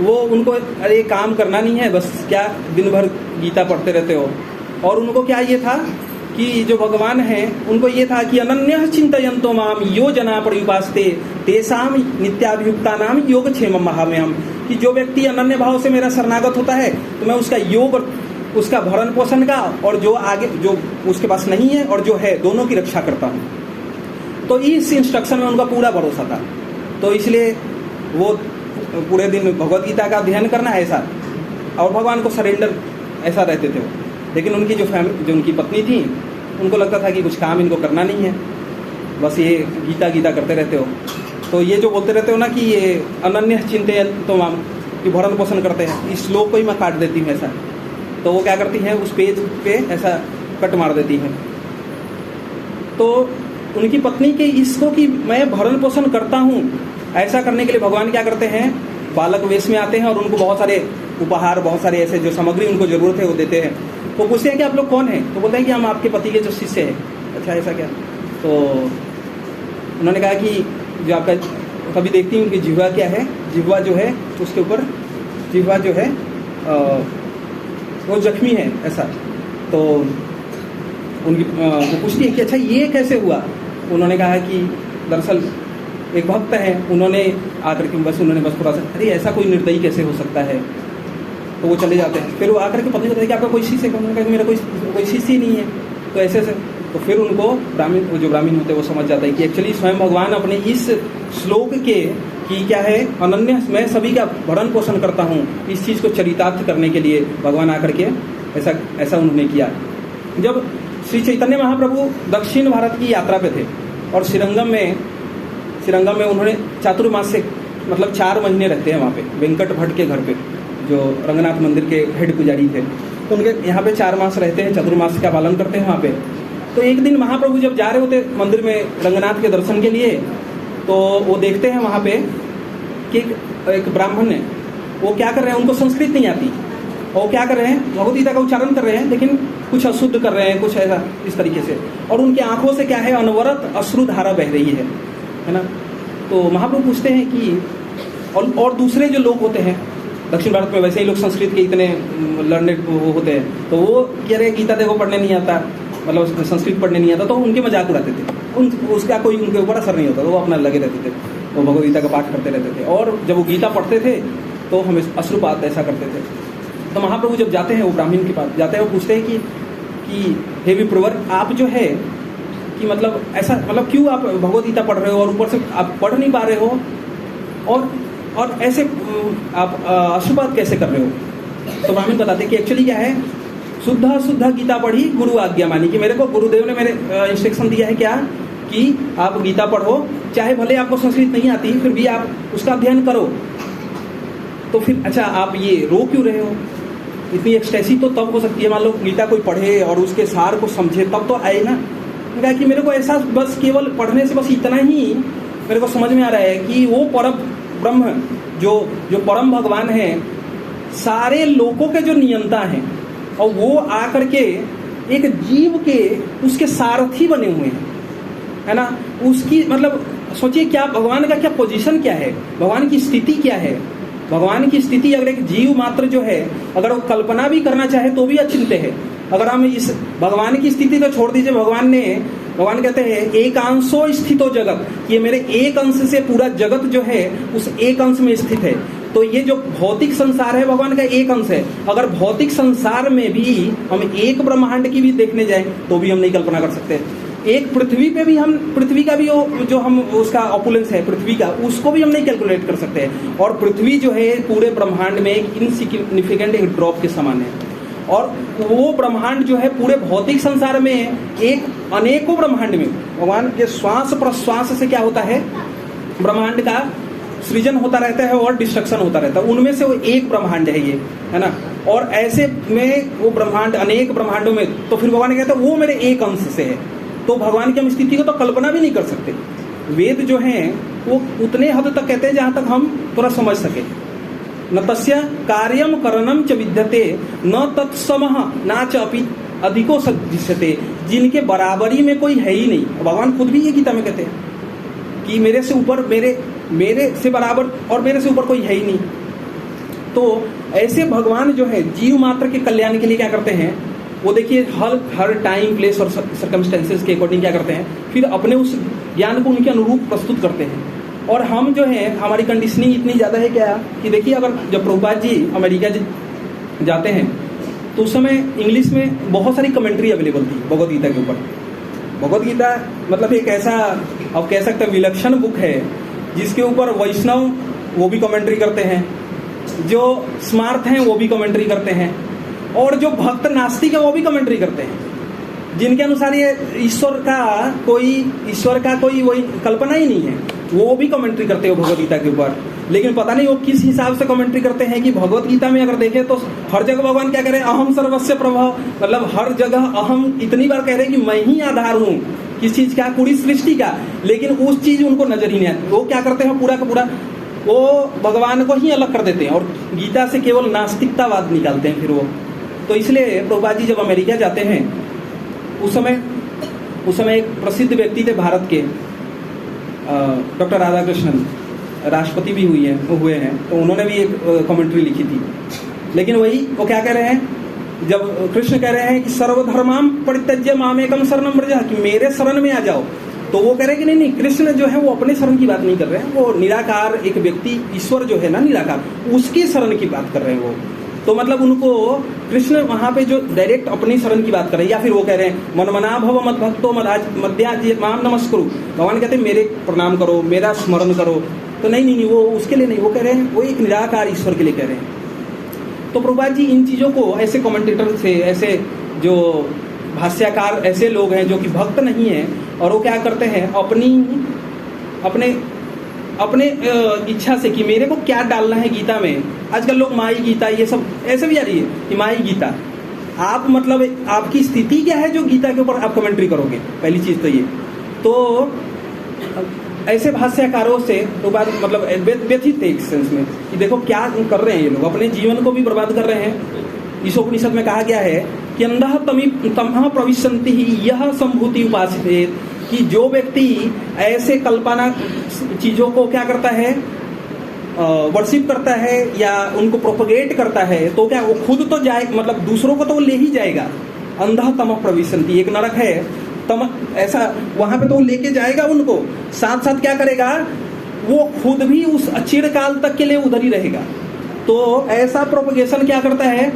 वो उनको अरे काम करना नहीं है, बस क्या दिन भर गीता पढ़ते रहते हो। और उनको क्या ये था कि जो भगवान है उनको ये था कि अनन्य चिंतयन्तो माम यो जना पर्युपास्ते तेषाम नित्याभियुक्तानाम योगक्षेमम महाम्यहम्, कि जो व्यक्ति अनन्य भाव से मेरा शरणागत होता है तो मैं उसका योग, उसका भरण पोषण का, और जो आगे जो उसके पास नहीं है और जो है दोनों की रक्षा करता हूँ। तो इस इंस्ट्रक्शन में उनका पूरा भरोसा था, तो इसलिए वो पूरे दिन भगवत गीता का अध्ययन करना ऐसा, और भगवान को सरेंडर ऐसा रहते थे वो। लेकिन उनकी जो उनकी पत्नी थी उनको लगता था कि कुछ काम इनको करना नहीं है, बस ये गीता करते रहते हो। तो ये जो बोलते रहते हो ना कि ये अनन्य चिंतयन्तो माम, कि भरण पोषण करते हैं, इस श्लोक को ही मैं काट देती हूँ ऐसा। तो वो क्या करती हैं, उस पेज पे ऐसा कट मार देती हैं। तो उनकी पत्नी के इसको कि मैं भरण पोषण करता हूँ, ऐसा करने के लिए भगवान क्या करते हैं, बालक वेश में आते हैं और उनको बहुत सारे उपहार, बहुत सारे ऐसे जो सामग्री उनको जरूरत है वो देते हैं। वो पूछते हैं कि आप लोग कौन हैं, तो बोलते हैं कि हम आपके पति के जो शिष्य हैं। अच्छा ऐसा क्या, तो उन्होंने कहा कि जो आपका, कभी देखती हूँ कि जिह्वा क्या है, जिह्वा जो है उसके ऊपर, जिह्वा जो है वो जख्मी है ऐसा। तो उनकी वो पूछती है कि अच्छा ये कैसे हुआ। उन्होंने कहा कि दरअसल एक भक्त है, उन्होंने आकर के बस थोड़ा सा, अरे ऐसा कोई निर्दयी कैसे हो सकता है, तो वो चले जाते हैं। फिर वो आकर के पत्नी बताया कि आपका कोई शिष्य है, उन्होंने कहा कि मेरा कोई शिष्य ही नहीं है। तो ऐसे से तो फिर उनको जो ब्राह्मण होते हैं वो समझ जाता है कि एक्चुअली स्वयं भगवान अपने इस श्लोक के कि क्या है, अनन्य मैं सभी का भरण पोषण करता हूँ, इस चीज़ को चरितार्थ करने के लिए भगवान आकर के ऐसा उन्होंने किया। जब श्री चैतन्य महाप्रभु दक्षिण भारत की यात्रा पे थे और श्रीरंगम में उन्होंने चातुर्मास से मतलब 4 महीने रहते हैं वहाँ पे, वेंकट भट्ट के घर पे, जो रंगनाथ मंदिर के हेड पुजारी थे। तो उनके यहाँ पे 4 मास रहते हैं, चतुर्मास का पालन करते हैं वहाँ पे। तो एक दिन महाप्रभु जब जा रहे होते मंदिर में रंगनाथ के दर्शन के लिए, तो वो देखते हैं वहाँ पे कि एक ब्राह्मण है, वो क्या कर रहे हैं, उनको संस्कृत नहीं आती, और वो क्या कर रहे हैं, भगवद गीता का उच्चारण कर रहे हैं, लेकिन कुछ अशुद्ध कर रहे हैं, कुछ ऐसा इस तरीके से। और उनकी आंखों से क्या है, अनवरत अश्रुधारा बह रही है। है ना। तो महाप्रभु पूछते हैं कि और दूसरे जो लोग होते हैं दक्षिण भारत में, वैसे ही लोग संस्कृत के इतने लर्नेड होते हैं, तो वो कह रहे गीता देखो पढ़ने नहीं आता, मतलब संस्कृत पढ़ने नहीं आता, तो उनके मजाक उड़ाते थे। उसका कोई उनके ऊपर असर नहीं होता, तो वो अपना लगे रहते थे, वो भगवद गीता का पाठ करते रहते थे। और जब वो गीता पढ़ते थे तो हमें अश्रुपात ऐसा करते थे। तो महाप्रभु जब जाते हैं, वो ब्राह्मण के पास जाते हैं, वो पूछते हैं कि हे विप्रवर, आप जो है कि मतलब ऐसा, मतलब क्यों आप भगवद गीता पढ़ रहे हो और ऊपर से आप पढ़ नहीं पा रहे हो, और ऐसे आप अशुभत कैसे कर रहे हो। तो ब्राह्मण बताते कि एक्चुअली क्या है, शुद्ध गीता पढ़ी, गुरु आज्ञा मानी, कि मेरे को गुरुदेव ने मेरे इंस्ट्रक्शन दिया है क्या कि आप गीता पढ़ो, चाहे भले आपको संस्कृत नहीं आती फिर भी आप उसका अध्ययन करो। तो फिर अच्छा आप ये रो क्यों रहे हो, इतनी एक्सटेसी तो तब हो सकती है, मान लो गीता कोई पढ़े और उसके सार को समझे तब तो आए ना। कहा कि मेरे को ऐसा बस केवल पढ़ने से बस इतना ही मेरे को समझ में आ रहा है कि वो परम ब्रह्म जो परम भगवान है, सारे लोगों के जो नियंता हैं, और वो आकर के एक जीव के उसके सारथी बने हुए हैं, है ना। उसकी मतलब सोचिए क्या भगवान का क्या पोजीशन क्या है, भगवान की स्थिति क्या है। भगवान की स्थिति अगर एक जीव मात्र जो है, अगर वो कल्पना भी करना चाहे तो भी अचिंत्य है। अगर हम इस भगवान की स्थिति को छोड़ दीजिए, भगवान कहते हैं एकांशो स्थितो जगत, ये मेरे एक अंश से पूरा जगत जो है उस एक अंश में स्थित है। तो ये जो भौतिक संसार है भगवान का एक अंश है। अगर भौतिक संसार में भी हम एक ब्रह्मांड की भी देखने जाए तो भी हम नहीं कल्पना कर सकते। एक पृथ्वी पे भी हम, पृथ्वी का भी जो हम उसका ऑपुलेंस है पृथ्वी का, उसको भी हम नहीं कैलकुलेट कर सकते। और पृथ्वी जो है पूरे ब्रह्मांड में एक इनसिग्निफिकेंट एक ड्रॉप के समान है। और वो ब्रह्मांड जो है पूरे भौतिक संसार में एक अनेकों ब्रह्मांड में भगवान के श्वास प्रश्वास से क्या होता है, ब्रह्मांड का सृजन होता रहता है और डिस्ट्रक्शन होता रहता है। उनमें से वो एक ब्रह्मांड है ये, है ना। और ऐसे में वो ब्रह्मांड अनेक ब्रह्मांडों में, तो फिर भगवान कहते हैं वो मेरे एक अंश से है। तो भगवान की हम स्थिति को तो कल्पना भी नहीं कर सकते। वेद जो हैं वो उतने हद तक कहते हैं जहां तक हम थोड़ा समझ सके। न तस्य कार्यम करणम च विद्यते न तत्समः न च अपि अधिको सदृश्यते, जिनके बराबरी में कोई है ही नहीं। भगवान खुद भी ये गीता में कहते हैं कि मेरे से ऊपर, मेरे से बराबर और मेरे से ऊपर कोई है ही नहीं। तो ऐसे भगवान जो है जीव मात्र के कल्याण के लिए क्या करते हैं, वो देखिए हर टाइम प्लेस और सर्कमस्टेंसेस के अकॉर्डिंग क्या करते हैं, फिर अपने उस ज्ञान को उनके अनुरूप प्रस्तुत करते हैं। और हम जो है हमारी कंडीशनिंग इतनी ज़्यादा है क्या कि देखिए, अगर जब प्रभुपाद जी अमेरिका जाते हैं तो उस समय इंग्लिश में बहुत सारी कमेंट्री अवेलेबल थी भगवद गीता के ऊपर। भगवद गीता मतलब एक ऐसा, आप कह सकते हैं विलक्षण बुक है जिसके ऊपर वैष्णव वो भी कमेंट्री करते हैं, जो स्मार्थ हैं वो भी कमेंट्री करते हैं, और जो भक्त नास्तिक है वो भी कमेंट्री करते हैं, जिनके अनुसार ये ईश्वर का कोई वही कल्पना ही नहीं है, वो भी कमेंट्री करते हो भगवद गीता के ऊपर। लेकिन पता नहीं वो किस हिसाब से कमेंट्री करते हैं कि भगवद गीता में अगर देखें तो हर जगह भगवान क्या कह रहे हैं, अहम सर्वस्व प्रभव, मतलब हर जगह अहम इतनी बार कह रहे हैं कि मैं ही आधार हूँ किस चीज का, पूरी सृष्टि का। लेकिन उस चीज उनको नजर ही नहीं आती। वो क्या करते हैं, पूरा का पूरा वो भगवान को ही अलग कर देते हैं और गीता से केवल नास्तिकतावाद निकालते हैं फिर वो। तो इसलिए प्रभुपाद जी जब अमेरिका जाते हैं उस समय एक प्रसिद्ध व्यक्ति थे भारत के, डॉक्टर राधाकृष्णन, राष्ट्रपति भी हुए हैं, तो उन्होंने भी एक कमेंट्री लिखी थी। लेकिन वही वो क्या कह रहे हैं, जब कृष्ण कह रहे हैं कि सर्वधर्माम परित्यज्य मामेकम शरणम व्रज, कि मेरे शरण में आ जाओ, तो वो कह रहे हैं कि नहीं, कृष्ण जो है वो अपने शरण की बात नहीं कर रहे हैं, वो निराकार एक व्यक्ति ईश्वर जो है ना निराकार, उसकी शरण की बात कर रहे हैं वो। तो मतलब उनको कृष्ण वहां पे जो डायरेक्ट अपनी शरण की बात कर रहे हैं, या फिर वो कह रहे हैं मनमना भव मद भक्तो मध्याजी माम नमस्कुरु, भगवान कहते हैं मेरे प्रणाम करो, मेरा स्मरण करो। तो नहीं, वो उसके लिए नहीं, वो कह रहे हैं वो एक निराकार ईश्वर के लिए कह रहे हैं। तो प्रभुपाद जी इन चीजों को ऐसे कमेंटेटर से, ऐसे जो भाष्यकार ऐसे लोग हैं जो कि भक्त नहीं है, और वो क्या करते हैं अपने इच्छा से कि मेरे को क्या डालना है गीता में। आजकल लोग माई गीता ये सब ऐसे भी आ रही है कि माई गीता, आप मतलब आपकी स्थिति क्या है जो गीता के ऊपर आप कमेंट्री करोगे, पहली चीज तो ये। तो ऐसे भाष्यकारों से तो बात मतलब व्यथित थे एक सेंस में कि देखो क्या कर रहे हैं ये लोग, अपने जीवन को भी बर्बाद कर रहे हैं। इस उपनिषद में कहा गया है कि अंधः तमः प्रविशन्ति ही यह संभूति उपासिते कि जो व्यक्ति ऐसे कल्पना चीजों को क्या करता है, वर्शिप करता है या उनको प्रोपगेट करता है, तो क्या वो खुद तो जाए, मतलब दूसरों को तो वो ले ही जाएगा। अंधा तम प्रविशन्ति, एक नरक है तम, ऐसा वहां पे तो वो लेके जाएगा उनको, साथ साथ क्या करेगा, वो खुद भी उस चिरकाल तक के लिए उधर ही रहेगा। तो ऐसा प्रोपगेशन क्या करता है,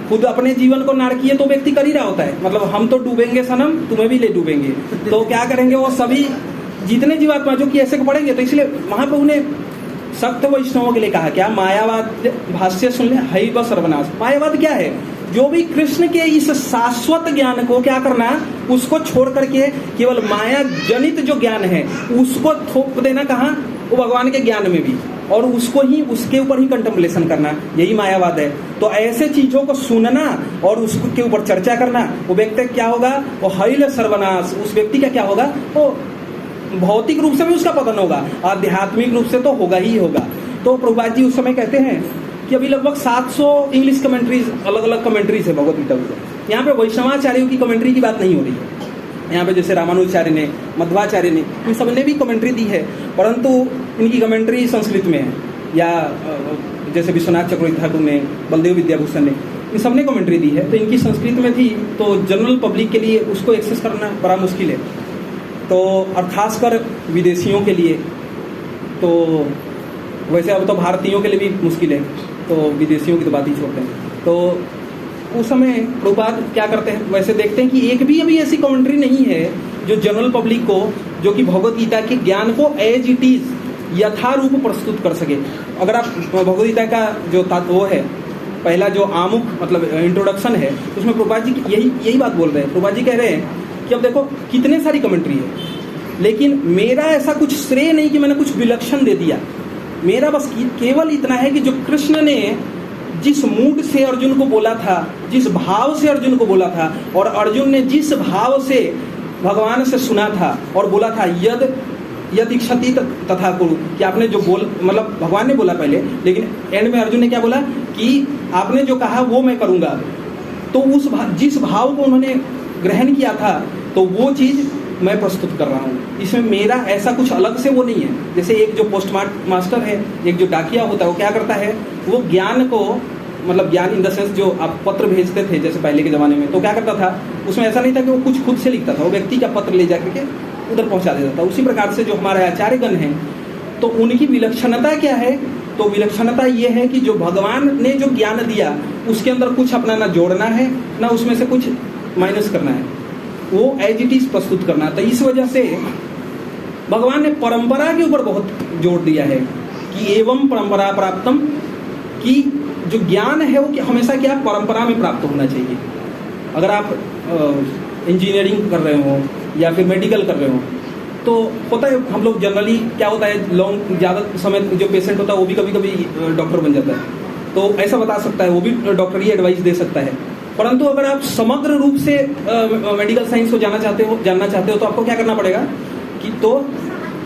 खुद अपने जीवन को नारकीय तो व्यक्ति कर ही रहा होता है, मतलब हम तो डूबेंगे सनम, तुम्हें भी ले डूबेंगे। तो क्या करेंगे वो सभी जितने जीवात्मा जो कि ऐसे को पढ़ेंगे, तो इसलिए वहां पे उन्हें सख्त वैष्णवों के लिए कहा क्या, मायावाद भाष्य सुन ले, है व सर्वनाश। मायावाद क्या है, जो भी कृष्ण के इस शाश्वत ज्ञान को क्या करना, उसको छोड़ करके केवल माया जनित जो ज्ञान है उसको थोप देना, कहाँ, वो भगवान के ज्ञान में भी, और उसको ही उसके ऊपर ही कंटेम्पलेशन करना, यही मायावाद है। तो ऐसे चीजों को सुनना और उसके ऊपर चर्चा करना, वो व्यक्ति क्या होगा, वो हैल सर्वनाश, उस व्यक्ति का क्या होगा, वो भौतिक रूप से भी उसका पतन होगा, आध्यात्मिक रूप से तो होगा ही होगा। तो प्रभुपाद जी उस समय कहते हैं कि अभी लगभग 700 इंग्लिश कमेंट्रीज, अलग अलग कमेंट्रीज है भगवद गीता की। यहाँ पे वैष्णवाचार्यों की कमेंट्री की बात नहीं हो रही है, यहाँ पे जैसे रामानुजाचार्य ने, मध्वाचार्य ने, इन सब ने भी कमेंट्री दी है, परंतु इनकी कमेंट्री संस्कृत में है, या जैसे विश्वनाथ चक्रवर्ती ठाकुर ने, बलदेव विद्याभूषण ने, इन सब ने कमेंट्री दी है। तो इनकी संस्कृत में थी, तो जनरल पब्लिक के लिए उसको एक्सेस करना बड़ा मुश्किल है, तो और खासकर विदेशियों के लिए, तो वैसे अब तो भारतीयों के लिए भी मुश्किल है, तो विदेशियों की तो बात ही छोड़ते हैं। तो उस समय प्रभुपाद क्या करते हैं, वैसे देखते हैं कि एक भी अभी ऐसी कमेंट्री नहीं है जो जनरल पब्लिक को, जो कि भगवद गीता के ज्ञान को एज इट इज यथारूप प्रस्तुत कर सके। अगर आप भगवद गीता का जो वो है, पहला जो आमुख मतलब इंट्रोडक्शन है, उसमें प्रभुपाद जी यही बात बोल रहे हैं। प्रभुपाद जी कह रहे हैं कि अब देखो कितने सारी कमेंट्री है, लेकिन मेरा ऐसा कुछ श्रेय नहीं कि मैंने कुछ विलक्षण दे दिया, मेरा बस केवल इतना है कि जो कृष्ण ने जिस मूड से अर्जुन को बोला था, जिस भाव से अर्जुन को बोला था, और अर्जुन ने जिस भाव से भगवान से सुना था और बोला था, यद इच्छति तथा कुरु, कि आपने जो मतलब भगवान ने बोला पहले, लेकिन एंड में अर्जुन ने क्या बोला कि आपने जो कहा वो मैं करूंगा। तो उस जिस भाव को उन्होंने ग्रहण किया था, तो वो चीज मैं प्रस्तुत कर रहा हूँ। इसमें मेरा ऐसा कुछ अलग से वो नहीं है। जैसे एक जो पोस्ट मास्टर है, एक जो डाकिया होता है, वो क्या करता है, वो ज्ञान को, मतलब ज्ञान इन द सेंस जो आप पत्र भेजते थे जैसे पहले के ज़माने में, तो क्या करता था, उसमें ऐसा नहीं था कि वो कुछ खुद से लिखता था, वो व्यक्ति का पत्र ले जाकर के उधर पहुंचा देता था। उसी प्रकार से जो हमारे आचार्यगण हैं, तो उनकी विलक्षणता क्या है, तो विलक्षणता ये है कि जो भगवान ने जो ज्ञान दिया उसके अंदर कुछ अपना ना जोड़ना है, ना उसमें से कुछ माइनस करना है, वो एज इट इज प्रस्तुत करना। तो इस वजह से भगवान ने परंपरा के ऊपर बहुत जोर दिया है कि एवं परंपरा प्राप्तम, कि जो ज्ञान है वो हमेशा क्या परंपरा में प्राप्त होना चाहिए। अगर आप इंजीनियरिंग कर रहे हो या फिर मेडिकल कर रहे हो, तो होता है हम लोग जनरली क्या होता है, लॉन्ग ज़्यादा समय जो पेशेंट होता है वो भी कभी कभी डॉक्टर बन जाता है, तो ऐसा बता सकता है, वो भी डॉक्टर ही एडवाइस दे सकता है। परंतु अगर आप समग्र रूप से मेडिकल साइंस को जानना चाहते हो तो आपको क्या करना पड़ेगा कि तो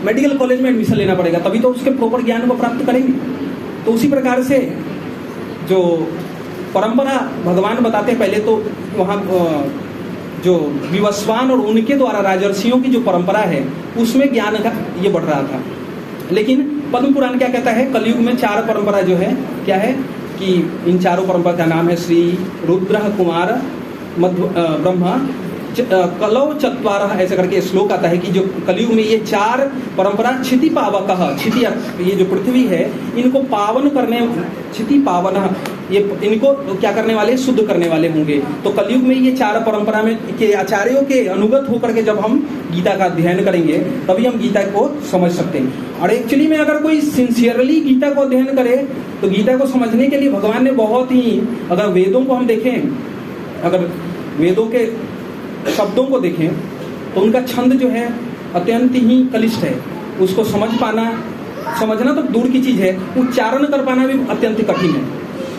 मेडिकल कॉलेज में एडमिशन लेना पड़ेगा, तभी तो उसके प्रॉपर ज्ञान को प्राप्त करेंगे। तो उसी प्रकार से जो परंपरा भगवान बताते हैं, पहले तो वहाँ जो विवस्वान और उनके द्वारा राजर्षियों की जो परंपरा है उसमें ज्ञान का ये बढ़ रहा था। लेकिन पद्म पुराण क्या कहता है, कलयुग में 4 परंपरा जो है क्या है कि इन 4 परंपरा का नाम है श्री रुद्र कुमार ब्रह्मा कलौ चत्वार, ऐसे करके श्लोक आता है कि जो कलयुग में ये 4 परंपरा क्षिति पावक, क्षिति ये जो पृथ्वी है इनको पावन करने, क्षिति पावन, ये इनको क्या करने वाले, शुद्ध करने वाले होंगे। तो कलयुग में ये 4 परंपरा में के आचार्यों के अनुगत होकर के जब हम गीता का अध्ययन करेंगे तभी हम गीता को समझ सकते हैं। और एक्चुअली में अगर कोई सिंसियरली गीता को अध्ययन करे तो गीता को समझने के लिए भगवान ने बहुत ही, अगर वेदों को हम देखें, अगर वेदों के शब्दों को देखें तो उनका छंद जो है अत्यंत ही कलिष्ठ है, उसको समझना तो दूर की चीज है, उच्चारण कर पाना भी अत्यंत कठिन है।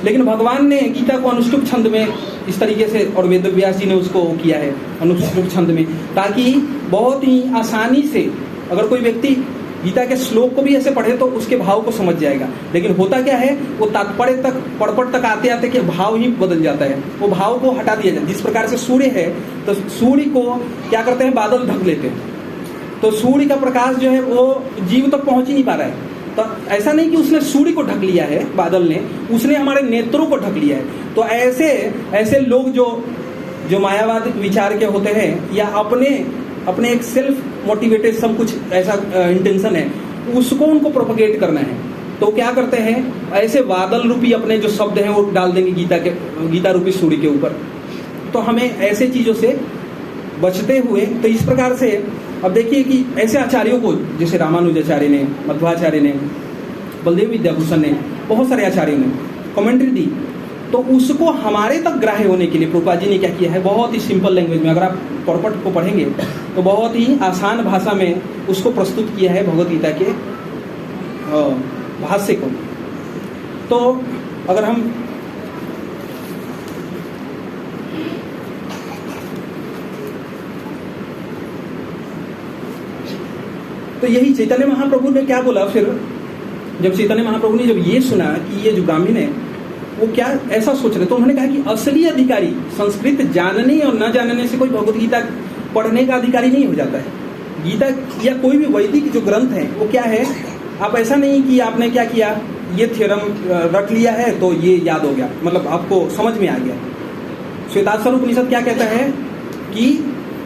लेकिन भगवान ने गीता को अनुष्टुप छंद में इस तरीके से, और वेद व्यास जी ने उसको किया है अनुष्टुप छंद में, ताकि बहुत ही आसानी से अगर कोई व्यक्ति गीता के श्लोक को भी ऐसे पढ़े तो उसके भाव को समझ जाएगा। लेकिन होता क्या है, वो तात्पर्य तक, पड़पड़ तक आते आते के भाव ही बदल जाता है, वो भाव को हटा दिया जाता है। जिस प्रकार से सूर्य है तो सूर्य को क्या करते हैं, बादल ढक लेते हैं, तो सूर्य का प्रकाश जो है वो जीव तक पहुंच ही नहीं पा रहा है। तो ऐसा नहीं कि उसने सूर्य को ढक लिया है बादल ने, उसने हमारे नेत्रों को ढक लिया है। तो ऐसे लोग जो मायावाद विचार के होते हैं या अपने एक सेल्फ मोटिवेटेड सब कुछ ऐसा इंटेंशन है, उसको उनको प्रोपगेट करना है। तो क्या करते हैं, ऐसे बादल रूपी अपने जो शब्द हैं वो डाल देंगे गीता रूपी सूर्य के ऊपर। तो हमें ऐसे चीजों से बचते हुए, तो इस प्रकार से अब देखिए कि ऐसे आचार्यों को, जैसे रामानुजाचार्य ने, मध्वाचार्य ने, बलदेव विद्याभूषण ने, बहुत सारे आचार्यों ने कमेंट्री दी, तो उसको हमारे तक ग्राह्य होने के लिए प्रभुपाद जी ने क्या किया है, बहुत ही सिंपल लैंग्वेज में, अगर आप पॉर्पट को पढ़ेंगे तो बहुत ही आसान भाषा में उसको प्रस्तुत किया है भगवद गीता के भाष्य को। तो अगर हम तो यही चैतन्य महाप्रभु ने क्या बोला फिर, जब चैतन्य महाप्रभु ने जब ये सुना कि ये जो ब्राह्मण है वो क्या ऐसा सोच रहे, तो उन्होंने कहा कि असली अधिकारी संस्कृत जानने और न जानने से कोई भगवत गीता पढ़ने का अधिकारी नहीं हो जाता है। गीता या कोई भी वैदिक जो ग्रंथ है वो क्या है, आप ऐसा नहीं कि आपने क्या किया, ये थ्योरम रट लिया है तो ये याद हो गया, मतलब आपको समझ में आ गया। श्वेताश्वर उपनिषद क्या कहता है कि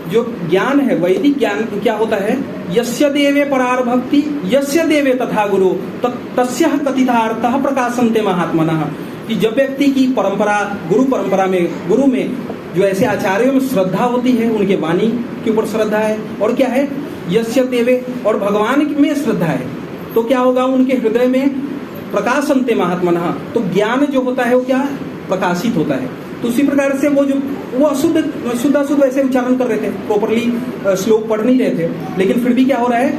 जो ज्ञान है, वैदिक ज्ञान क्या होता है, यस्य देवे परार भक्ति यस्य देवे तथा गुरु तस्य कथितार्थः प्रकाशन्ते महात्मनः, कि जब व्यक्ति की परंपरा, गुरु परंपरा में, गुरु में जो ऐसे आचार्यों में श्रद्धा होती है, उनके वाणी के ऊपर श्रद्धा है, और क्या है, यस्य देवे, और भगवान में श्रद्धा है, तो क्या होगा, उनके हृदय में प्रकाशन्ते महात्मनः, तो ज्ञान जो होता है वो क्या प्रकाशित होता है। तो उसी प्रकार से वो अशुद्ध ऐसे उच्चारण कर रहे थे, प्रॉपरली श्लोक पढ़ नहीं रहे थे, लेकिन फिर भी क्या हो रहा है,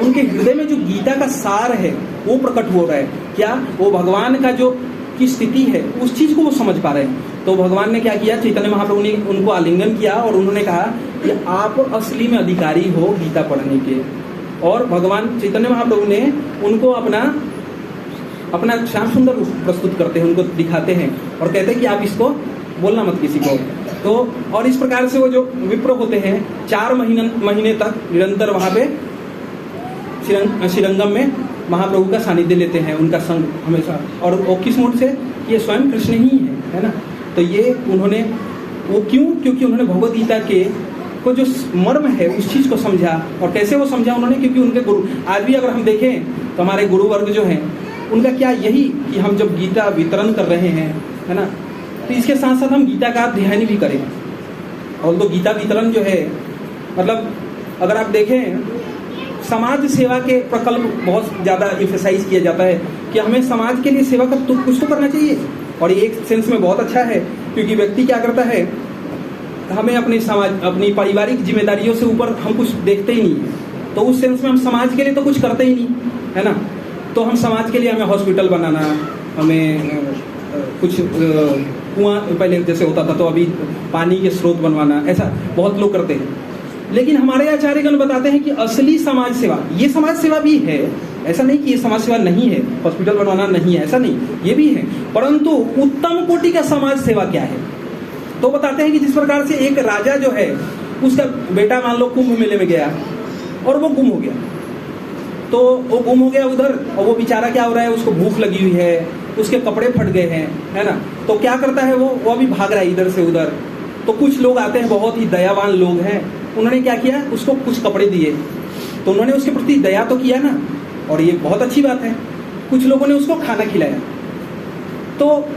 उनके हृदय में जो गीता का सार है वो प्रकट हो रहा है। क्या, वो भगवान का जो की स्थिति है उस चीज को वो समझ पा रहे हैं। तो भगवान ने क्या किया, चैतन्य महाप्रभु ने उनको आलिंगन किया और उन्होंने कहा कि आप असली में अधिकारी हो गीता पढ़ने के। और भगवान चैतन्य महाप्रभु ने उनको अपना श्याम सुंदर प्रस्तुत करते हैं, उनको दिखाते हैं और कहते हैं कि आप इसको बोलना मत किसी को। तो और इस प्रकार से वो जो विप्र होते हैं 4 महीने तक निरंतर वहां पे श्रीरंगम में महाप्रभु का सानिध्य लेते हैं, उनका संग हमेशा। और वो किस मूड से, ये स्वयं कृष्ण ही है ना। तो ये उन्होंने वो क्यों, क्योंकि उन्होंने भगवद गीता के को जो मर्म है उस चीज को समझा। और कैसे वो समझा उन्होंने, क्योंकि उनके गुरु, आज भी अगर हम देखें तो हमारे गुरु वर्ग जो हैं उनका क्या यही कि हम जब गीता वितरण कर रहे हैं, है ना, तो इसके साथ साथ हम गीता का अध्ययन भी करें। और तो गीता वितरण जो है, मतलब अगर आप देखें समाज सेवा के प्रकल्प बहुत ज्यादा एम्फेसाइज किया जाता है कि हमें समाज के लिए सेवा का तो कुछ तो करना चाहिए। और ये एक सेंस में बहुत अच्छा है, क्योंकि व्यक्ति क्या करता है, हमें अपनी पारिवारिक जिम्मेदारियों से ऊपर हम कुछ देखते ही नहीं, तो उस सेंस में हम समाज के लिए तो कुछ करते ही नहीं, है ना। तो हम समाज के लिए, हमें हॉस्पिटल बनाना, हमें कुछ कुआं पहले जैसे होता था तो अभी पानी के स्रोत बनवाना, ऐसा बहुत लोग करते हैं। लेकिन हमारे आचार्यगण बताते हैं कि असली समाज सेवा, ये समाज सेवा भी है, ऐसा नहीं कि ये समाज सेवा नहीं है, हॉस्पिटल बनवाना नहीं है, ऐसा नहीं, ये भी है, परंतु उत्तम कोटि का समाज सेवा क्या है। तो बताते हैं कि जिस प्रकार से एक राजा जो है, उसका बेटा मान लो कुंभ मेले में गया और वो गुम हो गया, तो वो गुम हो गया उधर, और वो बेचारा क्या हो रहा है, उसको भूख लगी हुई है, उसके कपड़े फट गए हैं, है ना। तो क्या करता है वो अभी भाग रहा है इधर से उधर। तो कुछ लोग आते हैं, बहुत ही दयावान लोग हैं, उन्होंने क्या किया, उसको कुछ कपड़े दिए, तो उन्होंने उसके प्रति दया तो किया ना, और ये बहुत अच्छी बात है। कुछ लोगों ने उसको खाना खिलाया। तो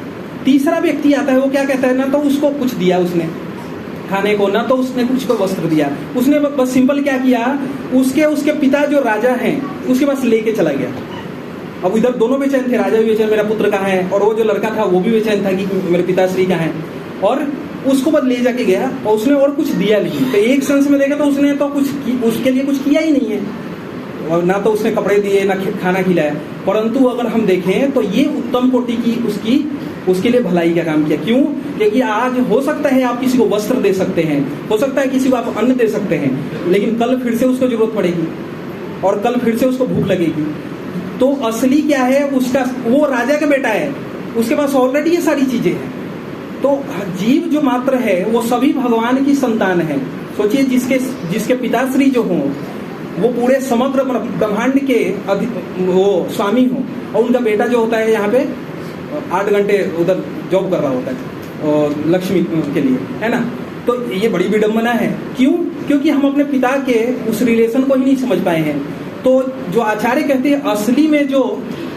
तीसरा व्यक्ति आता है, वो क्या कहता है ना, तो उसको कुछ दिया उसने खाने को, ना तो उसने कुछ को वस्त्र दिया, उसने बस सिंपल क्या किया, उसके पिता जो राजा हैं उसके पास लेके चला गया। अब इधर दोनों बेचैन थे, राजा भी बेचैन मेरा पुत्र कहाँ है, और वो जो लड़का था वो भी बेचैन था कि मेरे पिताश्री कहाँ है, और उसको बस ले जाके गया और उसने और कुछ दिया नहीं। तो एक सेंस में देखा तो उसने तो कुछ उसके लिए कुछ किया ही नहीं है, और ना तो उसने कपड़े दिए ना खाना खिलाया। परंतु अगर हम देखें तो ये उत्तम कोटि की उसके लिए भलाई का काम किया। क्यों? क्योंकि आज हो सकता है आप किसी को वस्त्र दे सकते हैं, हो सकता है किसी को आप अन्न दे सकते हैं, लेकिन कल फिर से उसको जरूरत पड़ेगी और कल फिर से उसको भूख लगेगी। तो असली क्या है, उसका, वो राजा का बेटा है, उसके पास ऑलरेडी ये सारी चीजें हैं। तो जीव जो मात्र है वो सभी भगवान की संतान है। सोचिए जिसके पिताश्री जो हों, वो पूरे समग्र ब्रह्मांड के वो स्वामी हो, और उनका बेटा जो होता है यहाँ पे 8 घंटे उधर जॉब कर रहा होता है और लक्ष्मी के लिए, है ना। तो ये बड़ी विडंबना है। क्यों? क्योंकि हम अपने पिता के उस रिलेशन को ही नहीं समझ पाए हैं। तो जो आचार्य कहते हैं असली में जो,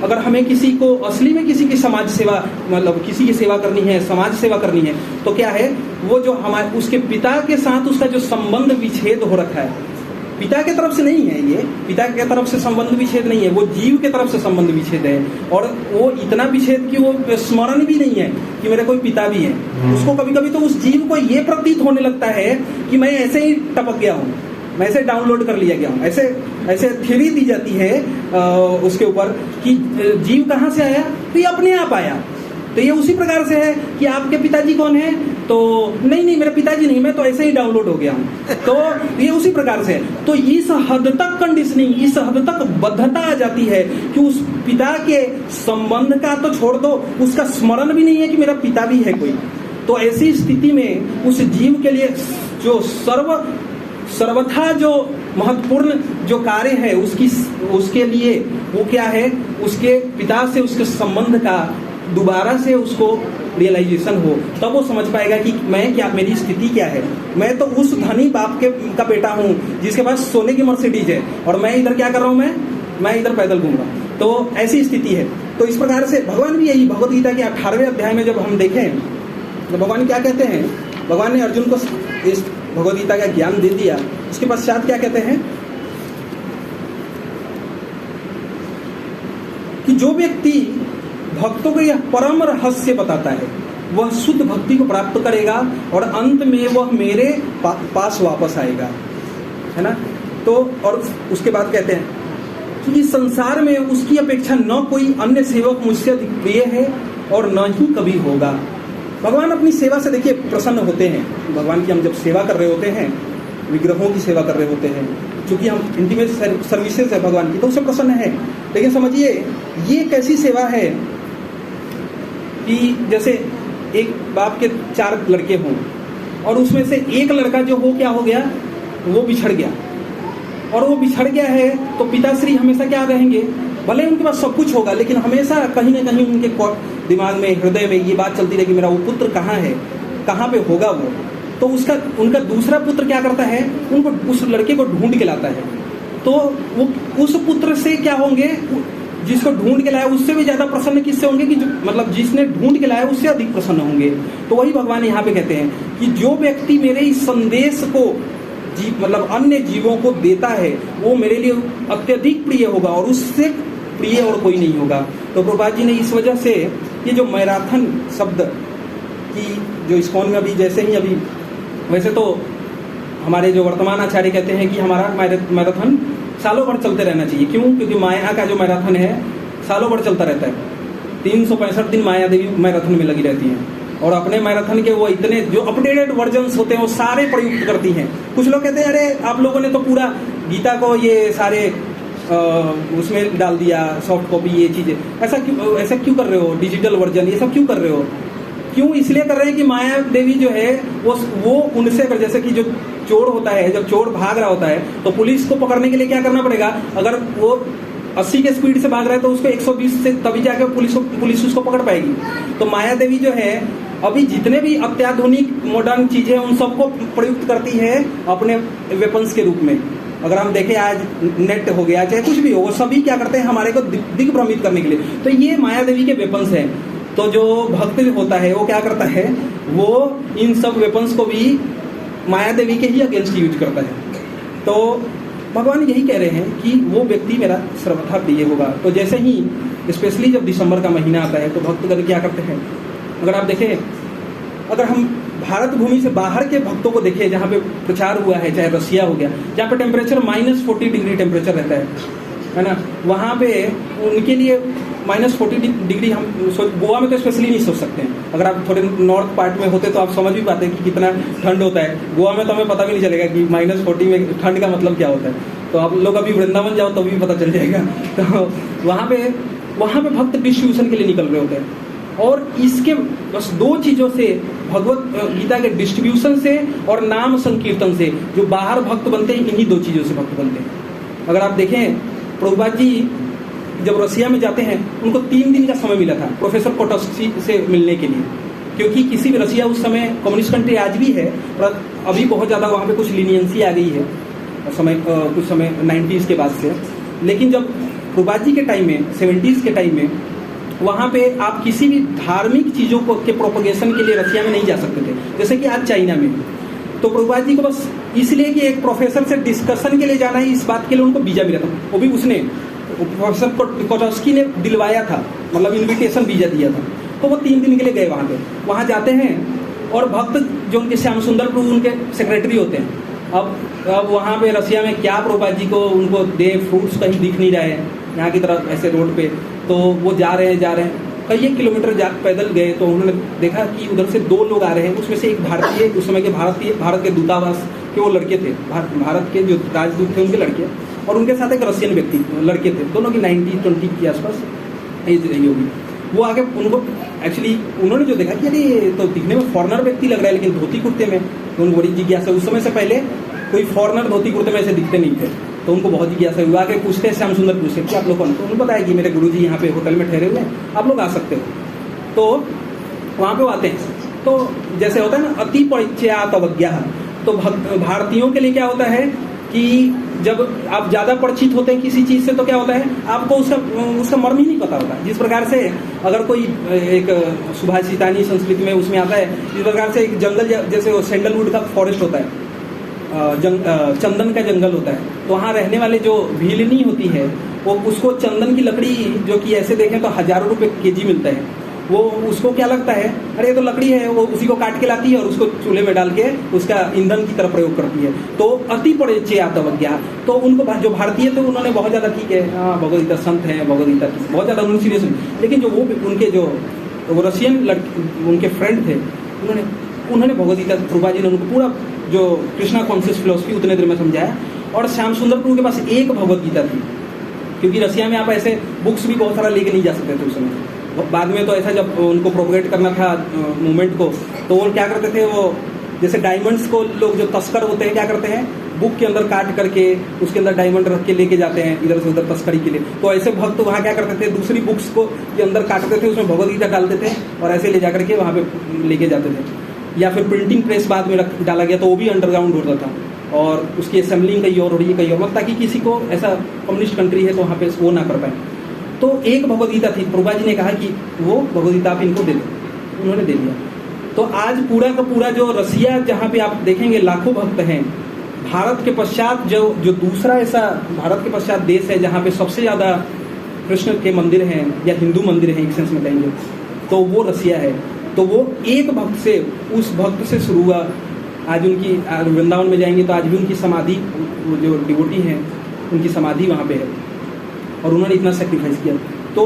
अगर हमें किसी को असली में किसी की समाज सेवा, मतलब किसी की सेवा करनी है, समाज सेवा करनी है, तो क्या है वो जो हमारे उसके पिता के साथ उसका जो संबंध विच्छेद हो रखा है, पिता के तरफ से नहीं है, ये पिता के तरफ से संबंध विच्छेद नहीं है, वो जीव के तरफ से संबंध विच्छेद है। और वो इतना विच्छेद कि वो स्मरण भी नहीं है कि मेरा कोई पिता भी है। उसको कभी कभी तो उस जीव को ये प्रतीत होने लगता है कि मैं ऐसे ही टपक गया हूँ, मैं ऐसे डाउनलोड कर लिया गया हूँ, ऐसे थ्योरी दी जाती है उसके ऊपर कि जीव कहाँ से आया, तो ये अपने आप आया। तो ये उसी प्रकार से है कि आपके पिताजी कौन है, तो नहीं मेरे पिताजी नहीं, मैं तो ऐसे ही डाउनलोड हो गया हूँ। तो ये उसी प्रकार से है। तो इस हद तक कंडीशनिंग, इस हद तक बद्धता आ जाती है कि उस पिता के संबंध का तो छोड़ दो, उसका स्मरण भी नहीं है कि मेरा पिता भी है कोई। तो ऐसी स्थिति में उस जीव के लिए जो सर्वथा जो महत्वपूर्ण जो कार्य है उसके लिए वो क्या है, उसके पिता से उसके संबंध का दोबारा से उसको रियलाइजेशन हो, तब वो समझ पाएगा कि मैं क्या, मेरी स्थिति क्या है। मैं तो उस धनी बाप का बेटा हूँ जिसके पास सोने की मर्सिडीज है, और मैं इधर क्या कर रहा हूँ, मैं इधर पैदल घूम रहा हूँ। तो ऐसी स्थिति है। तो इस प्रकार से भगवान भी यही भगवत गीता के 18वें अध्याय में जब हम देखें तो भगवान क्या कहते हैं, भगवान ने अर्जुन को इस भगवत गीता का ज्ञान दे दिया, उसके पश्चात क्या कहते हैं कि जो व्यक्ति भक्तों को यह परम रहस्य बताता है वह शुद्ध भक्ति को प्राप्त करेगा और अंत में वह मेरे पास वापस आएगा, है ना। तो और उसके बाद कहते हैं कि इस संसार में उसकी अपेक्षा न कोई अन्य सेवक मुझसे अधिक प्रिय है और न ही कभी होगा। भगवान अपनी सेवा से देखिए प्रसन्न होते हैं। भगवान की हम जब सेवा कर रहे होते हैं, विग्रहों की सेवा कर रहे होते हैं, क्योंकि हम इंटीमेट सर्विसेज है भगवान की, तो उससे प्रसन्न है। लेकिन समझिए ये कैसी सेवा है कि जैसे एक बाप के 4 लड़के हों और उसमें से एक लड़का जो हो क्या हो गया, वो बिछड़ गया, और वो बिछड़ गया है तो पिताश्री हमेशा क्या रहेंगे, भले उनके पास सब कुछ होगा लेकिन हमेशा कहीं ना कहीं उनके दिमाग में, हृदय में ये बात चलती रहेगी मेरा वो पुत्र कहाँ है, कहाँ पे होगा वो। तो उनका दूसरा पुत्र क्या करता है, उनको उस लड़के को ढूंढ के लाता है। तो वो उस पुत्र से क्या होंगे, जिसको ढूंढ के लाया उससे भी ज्यादा प्रसन्न किससे होंगे, कि मतलब जिसने ढूंढ के लाया उससे अधिक प्रसन्न होंगे। तो वही भगवान यहाँ पे कहते हैं कि जो व्यक्ति मेरे इस संदेश को मतलब अन्य जीवों को देता है वो मेरे लिए अत्यधिक प्रिय होगा और उससे प्रिय और कोई नहीं होगा। तो प्रभुपाद जी ने इस वजह से ये जो मैराथन शब्द की जो इस्कॉन में अभी जैसे ही अभी, वैसे तो हमारे जो वर्तमान आचार्य कहते हैं कि हमारा मैराथन सालों भर चलते रहना चाहिए। क्यों? क्योंकि माया का जो मैराथन है सालों भर चलता रहता है। 365 दिन माया देवी मैराथन में लगी रहती हैं और अपने मैराथन के वो इतने जो अपडेटेड वर्जन्स होते हैं वो सारे प्रयुक्त करती हैं। कुछ लोग कहते हैं अरे आप लोगों ने तो पूरा गीता को ये सारे उसमें डाल दिया, सॉफ्ट कॉपी, ये चीजें, ऐसा क्यों कर रहे हो, डिजिटल वर्जन ये सब क्यों कर रहे हो? क्यों? इसलिए कर रहे हैं कि माया देवी जो है वो उनसे, जैसे कि जो चोर होता है, जब चोर भाग रहा होता है तो पुलिस को पकड़ने के लिए क्या करना पड़ेगा, अगर वो 80 के स्पीड से भाग रहा है तो उसको 120 से तभी जाके पुलिस उसको पकड़ पाएगी। तो माया देवी जो है अभी जितने भी अत्याधुनिक मॉडर्न चीजें उन सबको प्रयुक्त करती है अपने वेपन्स के रूप में। अगर हम देखें आज नेट हो गया चाहे कुछ भी हो, वो सभी क्या करते हैं हमारे को दिग्भ्रमित करने के लिए। तो ये माया देवी के वेपन्स हैं। तो जो भक्त होता है वो क्या करता है, वो इन सब वेपन्स को भी माया देवी के ही अगेंस्ट यूज करता है। तो भगवान यही कह रहे हैं कि वो व्यक्ति मेरा सर्वथा प्रिय होगा। तो जैसे ही स्पेशली जब दिसंबर का महीना आता है तो भक्तगण क्या करते हैं, अगर आप देखें, अगर हम भारत भूमि से बाहर के भक्तों को देखें जहाँ पे प्रचार हुआ है, चाहे रसिया हो गया जहाँ पे टेम्परेचर -40 डिग्री टेम्परेचर रहता है ना, वहाँ पे उनके लिए -40 डिग्री हम गोवा में तो स्पेशली नहीं सोच सकते हैं। अगर आप थोड़े नॉर्थ पार्ट में होते तो आप समझ भी पाते कि कितना ठंड होता है। गोवा में तो हमें पता भी नहीं चलेगा कि -40 में ठंड का मतलब क्या होता है। तो आप लोग अभी वृंदावन जाओ तो भी पता चल जाएगा। तो वहाँ पे भक्त डिस्ट्रीब्यूशन के लिए निकल रहे होते हैं और इसके बस 2 चीज़ों से, भगवत गीता के डिस्ट्रीब्यूशन से और नाम संकीर्तन से जो बाहर भक्त बनते हैं, इन्हीं 2 चीज़ों से भक्त बनते हैं। अगर आप देखें, प्रभुपाद जी जब रसिया में जाते हैं उनको 3 दिन का समय मिला था प्रोफेसर कोटस्की से मिलने के लिए, क्योंकि किसी भी रसिया उस समय कम्युनिस्ट कंट्री आज भी है, पर अभी बहुत ज़्यादा वहाँ पे कुछ लीनियंसी आ गई है कुछ समय 90s के बाद से। लेकिन जब प्रभुपाद जी के टाइम में 70s के टाइम में वहाँ पे आप किसी भी धार्मिक चीज़ों को के प्रोपगेशन के लिए रसिया में नहीं जा सकते थे, जैसे कि आज चाइना में। तो प्रभुपाद जी को बस इसलिए कि एक प्रोफेसर से डिस्कशन के लिए जाना है, इस बात के लिए उनको वीज़ा मिला था, वो भी उसने प्रोफेसर कोटस्की ने दिलवाया था, मतलब इन्विटेशन वीज़ा दिया था। तो वो 3 दिन के लिए गए वहाँ पे। वहाँ जाते हैं और भक्त जो उनके श्याम सुंदर प्रभु उनके सेक्रेटरी होते हैं। अब वहाँ पे रसिया में क्या प्रभुपाद जी को उनको दे, फ्रूट्स कहीं दिख नहीं रहे हैं यहाँ की तरफ ऐसे रोड पे, तो वो जा रहे हैं कई एक किलोमीटर पैदल गए, तो उन्होंने देखा कि उधर से 2 लोग आ रहे हैं, उसमें से एक भारतीय, उस समय के भारत के दूतावास के वो लड़के थे, भारत के जो राजदूत थे उनके लड़के, और उनके साथ एक रशियन व्यक्ति लड़के थे, दोनों की 90-20 के आसपास एज रही होगी। वो आगे उनको एक्चुअली उन्होंने जो देखा कि अरे तो दिखने में फॉरेनर व्यक्ति लग रहा है लेकिन धोती कुर्ते में, तो उनको बड़ी जिज्ञासा। उस समय से पहले कोई फॉरेनर धोती कुर्ते में ऐसे दिखते नहीं थे, तो उनको बहुत जिज्ञासा हुआ। आगे पूछते श्याम सुंदर पूछते कि आप लोग कौन, तो उन्होंने बताया कि मेरे गुरुजी यहाँ पे होटल में ठहरे हुए हैं, आप लोग आ सकते हो। तो वहाँ पे वो आते हैं, तो जैसे होता है ना अति परिचयात अवज्ञा, तो भारतीयों के लिए क्या होता है कि जब आप ज़्यादा परिचित होते हैं किसी चीज़ से, तो क्या होता है आपको उसका मर्म ही नहीं पता होता। जिस प्रकार से अगर कोई एक सुभाषितानी संस्कृति में उसमें आता है, जिस प्रकार से एक जंगल जैसे वो सैंडलवुड का फॉरेस्ट होता है, चंदन का जंगल होता है, तो वहाँ रहने वाले जो भीलनी होती है वो उसको चंदन की लकड़ी जो कि ऐसे देखें तो हजारों रुपए केजी मिलता है, वो उसको क्या लगता है अरे ये तो लकड़ी है, वो उसी को काट के लाती है और उसको चूल्हे में डाल के उसका ईंधन की तरह प्रयोग करती है। तो अति परिचयात अवज्ञा, तो उनको जो भारतीय थे उन्होंने बहुत ज़्यादा ठीक है हाँ भगवद गीता संत हैं, भगवद गीता बहुत ज़्यादा उन्होंने सीरियस, लेकिन जो वो उनके जो वो रशियन उनके फ्रेंड थे उन्होंने भगवद गीता, प्रभुपाद जी ने उनको पूरा जो कृष्णा कॉन्शियस फिलोसफी उतने देर में समझाया। और श्याम सुंदर प्रभु के पास एक भगवद गीता थी, क्योंकि रसिया में आप ऐसे बुक्स भी बहुत सारा लेके नहीं जा सकते थे उस समय। बाद में तो ऐसा जब उनको प्रोपगेट करना था मूवमेंट को, तो वो क्या करते थे, वो जैसे डायमंड्स को लोग जो तस्कर होते हैं क्या करते हैं, बुक के अंदर काट करके उसके अंदर डायमंड रख के लेके जाते हैं इधर से उधर तस्करी के लिए। तो ऐसे भक्त वहाँ क्या करते थे, दूसरी बुक्स को के अंदर काटते थे, उसमें भगवद गीता डालते थे और ऐसे ले जा करके वहाँ पे लेके जाते थे। या फिर प्रिंटिंग प्रेस बाद में डाला गया तो वो भी अंडरग्राउंड होता था, और उसकी असेंबलिंग कहीं और हो रही है कहीं और, ताकि किसी को ऐसा कम्युनिस्ट कंट्री है तो वहाँ पे वो ना कर पाए। तो एक भगवद गीता थी, प्रभुपाद जी ने कहा कि वो भगवद गीता आप इनको दे दो, उन्होंने दे दिया। तो आज पूरा का पूरा जो रसिया जहाँ पे आप देखेंगे लाखों भक्त हैं, भारत के पश्चात जो दूसरा ऐसा भारत के पश्चात देश है जहाँ पे सबसे ज़्यादा कृष्ण के मंदिर हैं या हिंदू मंदिर हैं एक सेंस में कहेंगे, तो वो रसिया है। तो वो एक भक्त से, उस भक्त से शुरू हुआ। आज उनकी वृंदावन में जाएंगे तो आज भी उनकी समाधि, जो डिवोटी हैं उनकी समाधि वहाँ पे है, और उन्होंने इतना सेक्रीफाइस किया। तो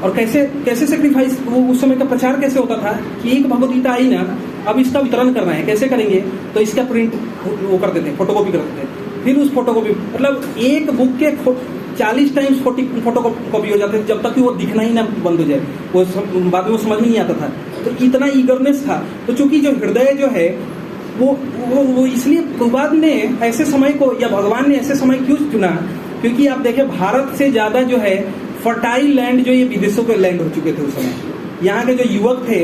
और कैसे सेक्रीफाइस, वो उस समय का प्रचार कैसे होता था कि एक भगवद गीता आई ना, अब इसका वितरण करना है, कैसे करेंगे, तो इसका प्रिंट वो करते थे, फोटोकॉपी करते थे, फिर उस फोटोकॉपी मतलब एक बुक के 40 टाइम्स फोटोकॉपी हो जाते थे जब तक कि वो दिखना ही ना बंद हो जाए। वो बाद में वो समझ में नहीं आता था, तो इतना ईगरनेस था। तो चूंकि जो हृदय जो है वो इसलिए प्रभुपाद ने ऐसे समय को, या भगवान ने ऐसे समय क्यों चुना, क्योंकि आप देखें भारत से ज्यादा जो है फर्टाइल लैंड जो ये विदेशों के लैंड हो चुके थे उस समय। यहाँ के जो युवक थे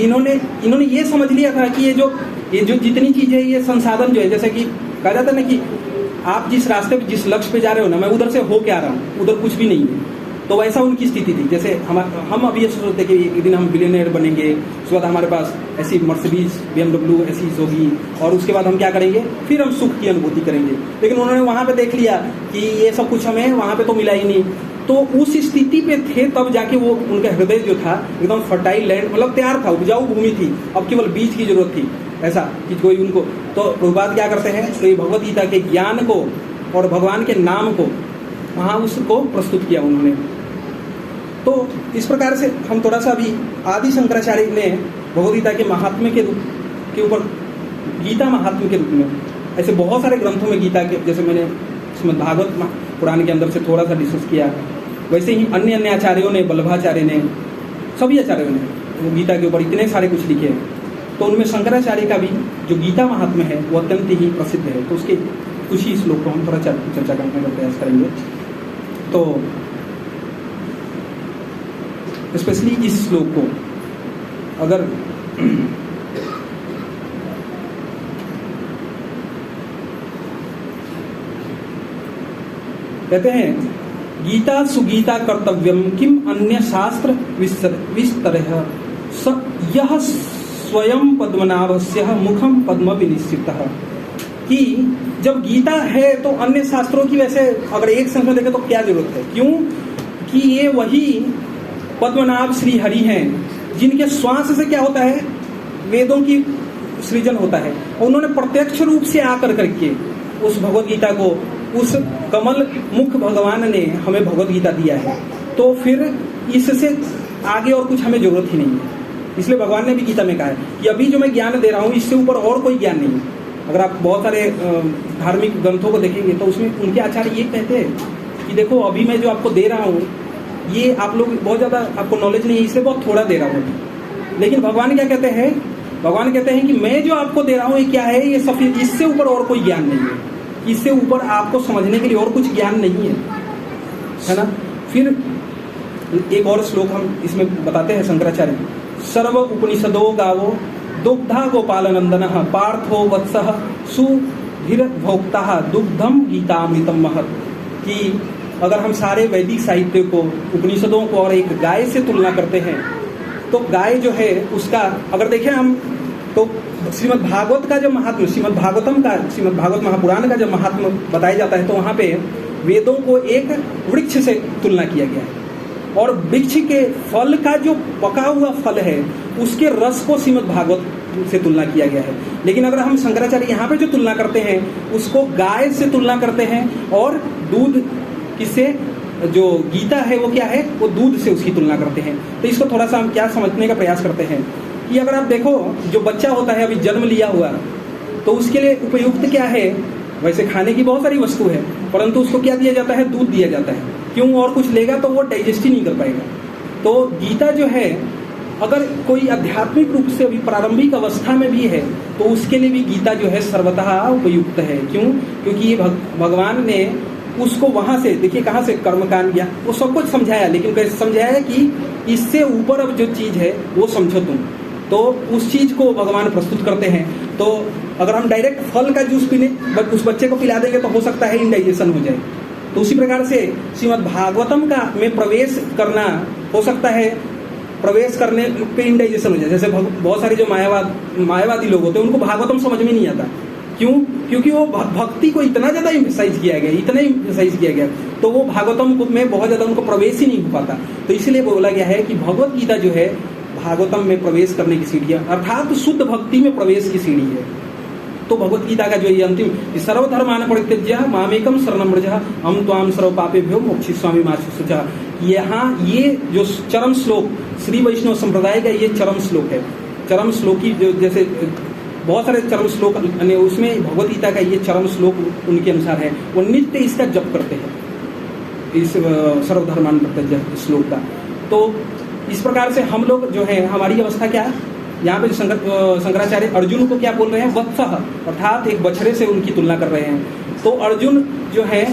इन्होंने ये समझ लिया था कि ये जो जितनी चीजें, ये संसाधन जो है, जैसे कि कहा जाता है ना कि आप जिस रास्ते पे, जिस लक्ष्य पे जा रहे हो ना, मैं उधर से होके आ रहा हूँ, उधर कुछ भी नहीं है। तो वैसा उनकी स्थिति थी। जैसे हम अभी ये सोचते कि एक दिन हम बिलियनियर बनेंगे, उसके बाद हमारे पास ऐसी मर्सिडीज, BMW ऐसी होगी, और उसके बाद हम क्या करेंगे, फिर हम सुख की अनुभूति करेंगे। लेकिन उन्होंने वहाँ पे देख लिया कि ये सब कुछ हमें वहाँ पे तो मिला ही नहीं। तो उस स्थिति पे थे, तब जाके वो उनका हृदय जो था एकदम फर्टाइल लैंड, मतलब तैयार था, उपजाऊ भूमि थी, अब केवल बीज की जरूरत थी, ऐसा कि कोई उनको। तो प्रभुपाद क्या करते हैं, तो ये भगवद गीता के ज्ञान को और भगवान के नाम को वहाँ उसको प्रस्तुत किया उन्होंने। तो इस प्रकार से हम थोड़ा सा अभी आदि शंकराचार्य ने भगवद गीता के महात्म्य के रूप के ऊपर, गीता महात्म्य के रूप में ऐसे बहुत सारे ग्रंथों में गीता के, जैसे मैंने इसमें भागवत पुराण के अंदर से थोड़ा सा डिस्कस किया, वैसे ही अन्य आचार्यों ने, वल्लभाचार्य ने, सभी आचार्यों ने गीता के ऊपर इतने सारे कुछ लिखे हैं। तो उनमें शंकराचार्य का भी जो गीता महात्म्य है वो अत्यंत ही प्रसिद्ध है। तो उसके कुछ ही श्लोक को हम थोड़ा चर्चा करने का प्रयास करेंगे। तो स्पेशली इस श्लोक को अगर कहते हैं गीता सुगीता कर्तव्यम किम अन्य शास्त्र विस्तरः स यह स्वयं पद्मनाभस्य मुखम पद्म विनिश्चितः। कि जब गीता है तो अन्य शास्त्रों की वैसे अगर एक संग में देखें तो क्या जरूरत है, क्यों कि ये वही पद्मनाभ श्री हरि हैं जिनके श्वास से क्या होता है, वेदों की सृजन होता है। और उन्होंने प्रत्यक्ष रूप से आकर करके उस भगवत गीता को, उस कमल मुख भगवान ने हमें भगवत गीता दिया है। तो फिर इससे आगे और कुछ हमें जरूरत ही नहीं है। इसलिए भगवान ने भी गीता में कहा है कि अभी जो मैं ज्ञान दे रहा हूँ इससे ऊपर और कोई ज्ञान नहीं है। अगर आप बहुत सारे धार्मिक ग्रंथों को देखेंगे तो उसमें उनके आचार्य ये कहते हैं कि देखो अभी मैं जो आपको दे रहा हूँ ये आप लोग बहुत ज़्यादा आपको नॉलेज नहीं है इसलिए बहुत थोड़ा दे रहा हूँ। लेकिन भगवान क्या कहते हैं, भगवान कहते हैं कि मैं जो आपको दे रहा हूँ ये क्या है, ये सफेद, इससे ऊपर और कोई ज्ञान नहीं है, इससे ऊपर आपको समझने के लिए और कुछ ज्ञान नहीं है ना। फिर एक और श्लोक हम इसमें बताते हैं शंकराचार्य, सर्व उपनिषदो गावो दुग्धा गोपाल नंदन पार्थो वत्सः सुधीर भोक्ता दुग्धम गीतामृतम महत्। कि अगर हम सारे वैदिक साहित्य को, उपनिषदों को और एक गाय से तुलना करते हैं तो गाय जो है उसका अगर देखें हम तो श्रीमद् भागवत का जब महात्म, श्रीमद् भागवत महापुराण का जब महात्म बताया जाता है तो वहाँ पे वेदों को एक वृक्ष से तुलना किया गया है और वृक्ष के फल का जो पका हुआ फल है उसके रस को श्रीमद् भागवत से तुलना किया गया है। लेकिन अगर हम शंकराचार्य यहाँ पे जो तुलना करते हैं उसको गाय से तुलना करते हैं और दूध किससे, जो गीता है वो क्या है, वो दूध से उसकी तुलना करते हैं। तो इसको थोड़ा सा हम क्या समझने का प्रयास करते हैं कि अगर आप देखो जो बच्चा होता है अभी जन्म लिया हुआ तो उसके लिए उपयुक्त क्या है, वैसे खाने की बहुत सारी वस्तु है परंतु उसको क्या दिया जाता है, दूध दिया जाता है। क्यों, और कुछ लेगा तो वो डाइजेस्ट ही नहीं कर पाएगा। तो गीता जो है अगर कोई आध्यात्मिक रूप से अभी प्रारंभिक अवस्था में भी है तो उसके लिए भी गीता जो है सर्वतः उपयुक्त है। क्यों, क्योंकि ये भगवान ने उसको वहां से, देखिए कहाँ से कर्मकांड किया, वो सब कुछ समझाया, लेकिन कैसे समझाया कि इससे ऊपर अब जो चीज है वो समझो तुम। तो उस चीज को भगवान प्रस्तुत करते हैं। तो अगर हम डायरेक्ट फल का जूस पीने उस बच्चे को पिला देंगे तो हो सकता है इंडाइजेशन हो जाए। तो उसी प्रकार से श्रीमद् भागवतम का में प्रवेश करना हो सकता है, प्रवेश करने पे इंडाइजेशन हो जाए। जैसे बहुत सारे जो मायावादी लोग होते हैं उनको भागवतम समझ में नहीं आता। क्यों, क्योंकि वो भक्ति को इतना ज्यादा इम्फसाइज किया गया, इतना इम्फसाइज किया गया तो वो भागवतम में बहुत ज्यादा उनको प्रवेश ही नहीं हो पाता। तो इसलिए बोला गया है कि भगवत गीता जो है भागवतम में प्रवेश करने की सीढ़ी है, अर्थात शुद्ध भक्ति में प्रवेश की सीढ़ी है। तो भगवत गीता का जो ये अंतिम सर्वधर्मान परित्यज्य मामेकम शरणं व्रज अहं त्वां सर्व पापेभ्यो मोक्षयिष्यामि मा शुचः। यहाँ ये जो चरम श्लोक श्री वैष्णव संप्रदाय का ये चरम श्लोक है। चरम श्लोक की जो जैसे बहुत सारे चरम श्लोक उसमें भगवत गीता का ये चरम श्लोक उनके अनुसार है। वो नित्य इसका जप करते हैं इस सर्वधर्मान परित्यज्य श्लोक का। तो इस प्रकार से हम लोग जो है हमारी अवस्था क्या है, यहाँ पे शंकराचार्य अर्जुन को क्या बोल रहे हैं, वत्सः, अर्थात एक बछड़े से उनकी तुलना कर रहे हैं। तो अर्जुन जो है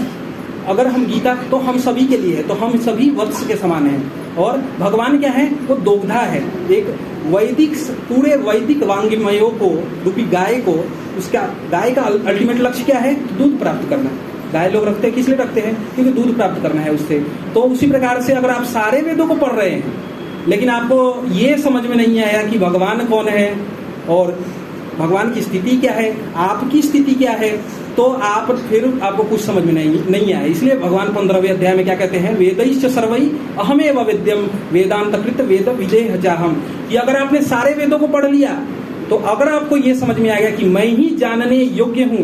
अगर हम गीता तो हम सभी के लिए है, तो हम सभी वत्स के समान हैं। और भगवान क्या है, वो दोग्धा है, एक वैदिक पूरे वैदिक वांग्मयों को रूपी गाय को, उसका गाय का अल्टीमेट लक्ष्य क्या है, दूध प्राप्त करना। गाय लोग रखते हैं, किस लिए रखते हैं, क्योंकि दूध प्राप्त करना है उससे। तो उसी प्रकार से अगर आप सारे वेदों को पढ़ रहे हैं लेकिन आपको ये समझ में नहीं आया कि भगवान कौन है और भगवान की स्थिति क्या है, आपकी स्थिति क्या है, तो आप फिर आपको कुछ समझ में नहीं आया। इसलिए भगवान 15वें अध्याय में क्या कहते हैं, वेदैश्च सर्वै अहमेव वेद्यम वेदांतकृत वेद विदेह चाहम। कि अगर आपने सारे वेदों को पढ़ लिया तो अगर आपको ये समझ में आ गया कि मैं ही जानने योग्य हूँ,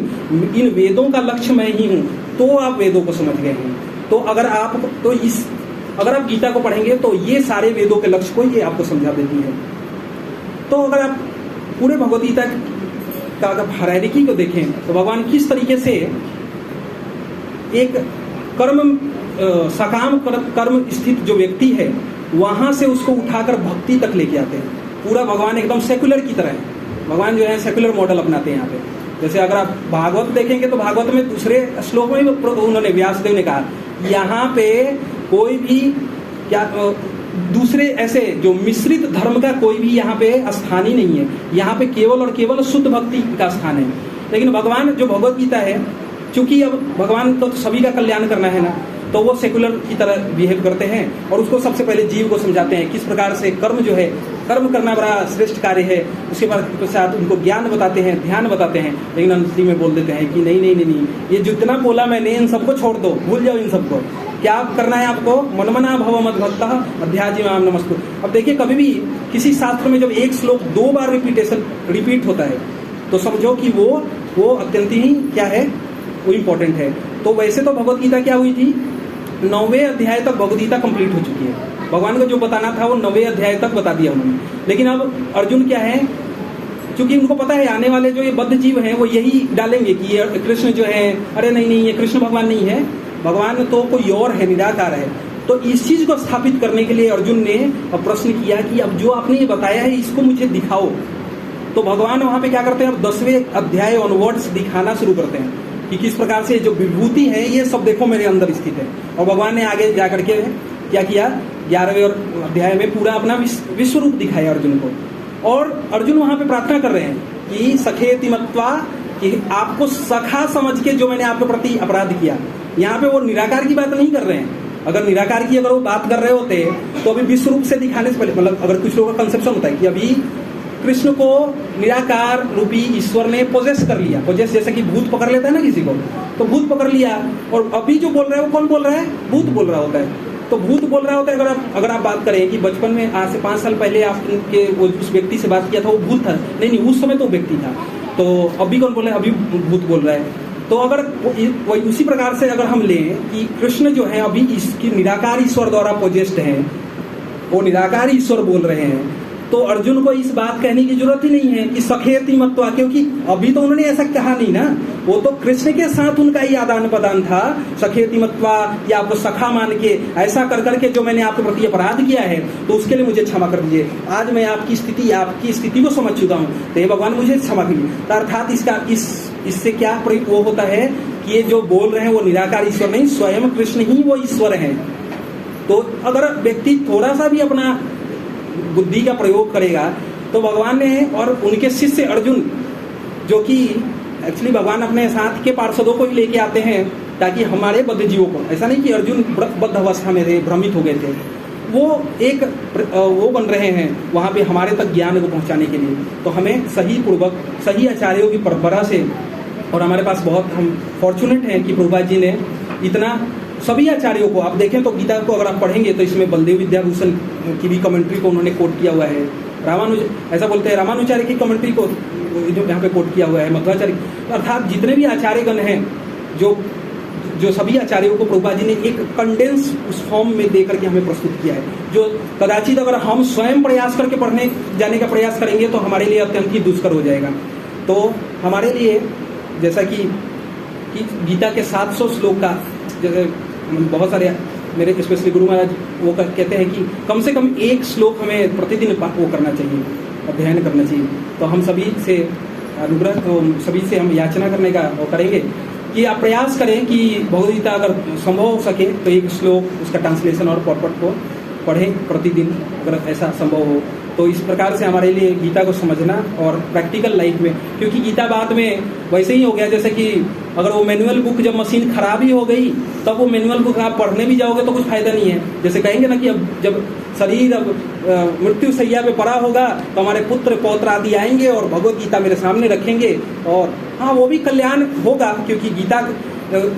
इन वेदों का लक्ष्य मैं ही हूँ, तो आप वेदों को समझ गए हैं। तो अगर आप गीता को पढ़ेंगे तो ये सारे वेदों के लक्ष्य को ये आपको समझा देती है। तो अगर आप पूरे भगवद गीता का अगर हायरार्की को देखें तो भगवान किस तरीके से एक सकाम कर्म स्थित जो व्यक्ति है वहां से उसको उठाकर भक्ति तक लेके आते हैं। पूरा भगवान एकदम सेकुलर की तरह है। भगवान जो है सेकुलर मॉडल अपनाते हैं यहाँ पे जैसे अगर आप भागवत देखेंगे तो भागवत में दूसरे श्लोक में भी उन्होंने व्यासदेव ने कहा यहाँ पे कोई भी क्या दूसरे ऐसे जो मिश्रित धर्म का कोई भी यहाँ पे स्थान ही नहीं है। यहाँ पे केवल और केवल शुद्ध भक्ति का स्थान है। लेकिन भगवान जो भगवत गीता है, चूंकि अब भगवान को तो सभी का कल्याण करना है ना, तो वो सेकुलर की तरह बिहेव करते हैं और उसको सबसे पहले जीव को समझाते हैं किस प्रकार से कर्म जो है, कर्म करना बड़ा श्रेष्ठ कार्य है। उसके बाद साथ उनको ज्ञान बताते हैं, ध्यान बताते हैं, लेकिन अंतिम में बोल देते हैं कि नहीं नहीं नहीं नहीं, ये जितना बोला मैंने इन सबको छोड़ दो, भूल जाओ इन सबको। क्या करना है आपको? मनमना भव मद्भक्तः अध्यात्ममां नमस्तु। अब देखिए, कभी भी किसी शास्त्र में जब एक श्लोक 2 बार रिपीट होता है तो समझो कि वो अत्यंत ही क्या है, वो इम्पोर्टेंट है। तो वैसे तो भगवत गीता क्या हुई थी, 9वें अध्याय तक भगवत गीता कंप्लीट हो चुकी है। भगवान को जो बताना था वो 9वें अध्याय तक बता दिया उन्होंने। लेकिन अब अर्जुन क्या है, क्योंकि उनको पता है आने वाले जो ये बद्ध जीव हैं वो यही डालेंगे कि ये कृष्ण जो है, अरे नहीं नहीं, ये कृष्ण भगवान नहीं है, भगवान तो कोई और है, निराकार है। तो इस चीज को स्थापित करने के लिए अर्जुन ने प्रश्न किया कि अब जो आपने ये बताया है इसको मुझे दिखाओ। तो भगवान वहां पे क्या करते हैं, अब 10वें अध्याय ऑनवर्ड्स दिखाना शुरू करते हैं कि किस प्रकार से जो विभूति है ये सब देखो मेरे अंदर स्थित है। और भगवान ने आगे जाकर के क्या किया, 11वें अध्याय में पूरा अपना विश्व रूप दिखाया अर्जुन को। और अर्जुन वहां पे प्रार्थना कर रहे हैं कि सखेति मत्वा, कि आपको सखा समझ के जो मैंने आपके प्रति अपराध किया। यहाँ पे वो निराकार की बात नहीं कर रहे हैं। अगर निराकार की अगर वो बात कर रहे होते तो अभी विश्व रूप से दिखाने से पहले, मतलब अगर कुछ लोगों का कंसेप्शन होता है कि अभी कृष्ण को निराकार रूपी ईश्वर ने पोजेस कर लिया। पोजेस जैसे कि भूत पकड़ लेता है ना किसी को, तो भूत पकड़ लिया, और अभी जो बोल रहा है वो कौन बोल रहा है, भूत बोल रहा होता है। तो भूत बोल रहा होता है। अगर आप बात करें कि बचपन में आज से 5 साल पहले आपके वो उस व्यक्ति से बात किया था वो भूत था, नहीं उस समय तो व्यक्ति था। तो अभी कौन बोल रहा है, अभी भूत बोल रहा है। तो अगर वही उसी प्रकार से अगर हम लें कि कृष्ण जो है अभी इसकी निराकार ईश्वर द्वारा पोजेस्ड है, वो निराकार ईश्वर बोल रहे हैं, तो अर्जुन को इस बात कहने की जरूरत ही नहीं है कि सखेति मत्वा, क्योंकि अभी तो उन्होंने ऐसा कहा नहीं ना, वो तो कृष्ण के साथ उनका ही आदान प्रदान था। सखेति मत्वा, या आपको सखा मान के ऐसा कर करके जो मैंने आपके प्रति अपराध किया है तो उसके लिए मुझे क्षमा कर दीजिए। आज मैं आपकी स्थिति को समझ चुका हूँ, तो ये भगवान मुझे क्षमा कीजिए। तो अर्थात इससे क्या वो होता है कि ये जो बोल रहे हैं वो निराकार ईश्वर नहीं, स्वयं कृष्ण ही वो ईश्वर है। तो अगर व्यक्ति थोड़ा सा भी अपना बुद्धि का प्रयोग करेगा तो भगवान ने, और उनके शिष्य अर्जुन, जो कि एक्चुअली भगवान अपने साथ के पार्षदों को ही लेके आते हैं ताकि हमारे बद्ध जीवों को, ऐसा नहीं कि अर्जुन बद्ध अवस्था में थे, भ्रमित हो गए थे, वो एक वो बन रहे हैं वहाँ पे हमारे तक ज्ञान को पहुँचाने के लिए। तो हमें सही पूर्वक सही आचार्यों की परंपरा से, और हमारे पास बहुत हम फॉर्चुनेट हैं कि प्रभुपाद जी ने इतना सभी आचार्यों को, आप देखें तो गीता को अगर आप पढ़ेंगे तो इसमें बलदेव विद्याभूषण की भी कमेंट्री को उन्होंने कोट किया हुआ है। ऐसा बोलते हैं रामानुचार्य की कमेंट्री को जो यहाँ पे कोट किया हुआ है, मध्वाचार्य। अर्थात जितने भी आचार्यगण हैं, जो सभी आचार्यों को प्रभुपाद जी ने एक कंडेंस उस फॉर्म में दे करके हमें प्रस्तुत किया है, जो कदाचित अगर हम स्वयं प्रयास करके पढ़ने जाने का प्रयास करेंगे तो हमारे लिए अत्यंत ही दुष्कर हो जाएगा। तो हमारे लिए जैसा कि गीता के 700 श्लोक का, जैसे बहुत सारे मेरे स्पेशली गुरु महाराज वो कहते हैं कि कम से कम एक श्लोक हमें प्रतिदिन वो करना चाहिए, अध्ययन करना चाहिए। तो हम सभी से अनुग्रह, सभी से हम याचना करने का वो करेंगे कि आप प्रयास करें कि भगवद गीता अगर संभव हो सके तो एक श्लोक उसका ट्रांसलेशन और पॉपट को पढ़ें प्रतिदिन, अगर ऐसा संभव हो। तो इस प्रकार से हमारे लिए गीता को समझना और प्रैक्टिकल लाइफ में, क्योंकि गीता बाद में वैसे ही हो गया जैसे कि अगर वो मैनुअल बुक जब मशीन खराब ही हो गई तब वो मैनुअल बुक आप पढ़ने भी जाओगे तो कुछ फायदा नहीं है। जैसे कहेंगे ना कि अब जब शरीर अब मृत्यु शैया पे पड़ा होगा तो हमारे पुत्र पौत्र आदि आएंगे और भगवत गीता मेरे सामने रखेंगे, और हाँ वो भी कल्याण होगा, क्योंकि गीता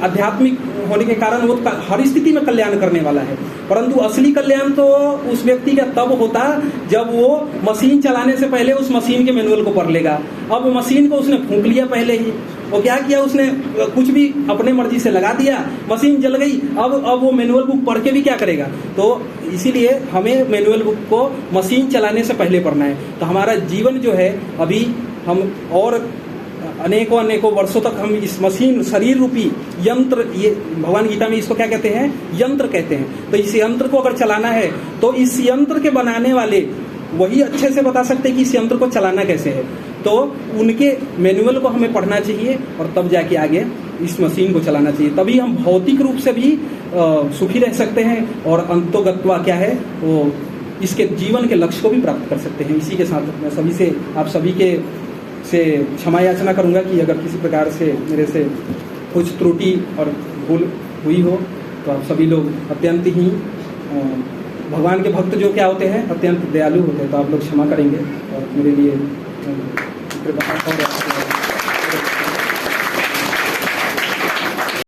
आध्यात्मिक होने के कारण वो हर स्थिति में कल्याण करने वाला है। परंतु असली कल्याण तो उस व्यक्ति का तब होता जब वो मशीन चलाने से पहले उस मशीन के मैनुअल को पढ़ लेगा। अब मशीन को उसने फूंक लिया पहले ही, वो क्या किया, उसने कुछ भी अपने मर्जी से लगा दिया, मशीन जल गई। अब वो मैनुअल बुक पढ़ के भी क्या करेगा। तो इसीलिए हमें मैनुअल बुक को मशीन चलाने से पहले पढ़ना है। तो हमारा जीवन जो है अभी हम और अनेकों वर्षों तक हम इस मशीन शरीर रूपी यंत्र, ये भगवान गीता में इसको क्या कहते हैं, यंत्र कहते हैं। तो इस यंत्र को अगर चलाना है तो इस यंत्र के बनाने वाले वही अच्छे से बता सकते हैं कि इस यंत्र को चलाना कैसे है। तो उनके मैनुअल को हमें पढ़ना चाहिए और तब जाके आगे इस मशीन को चलाना चाहिए, तभी हम भौतिक रूप से भी सुखी रह सकते हैं और अंतोगत्वा क्या है वो इसके जीवन के लक्ष्य को भी प्राप्त कर सकते हैं। इसी के साथ मैं सभी से आप सभी के से क्षमा याचना करूंगा कि अगर किसी प्रकार से मेरे से कुछ त्रुटि और भूल हुई हो तो आप सभी लोग अत्यंत ही भगवान के भक्त जो क्या होते हैं अत्यंत दयालु होते हैं, तो आप लोग क्षमा करेंगे और मेरे लिए कृपा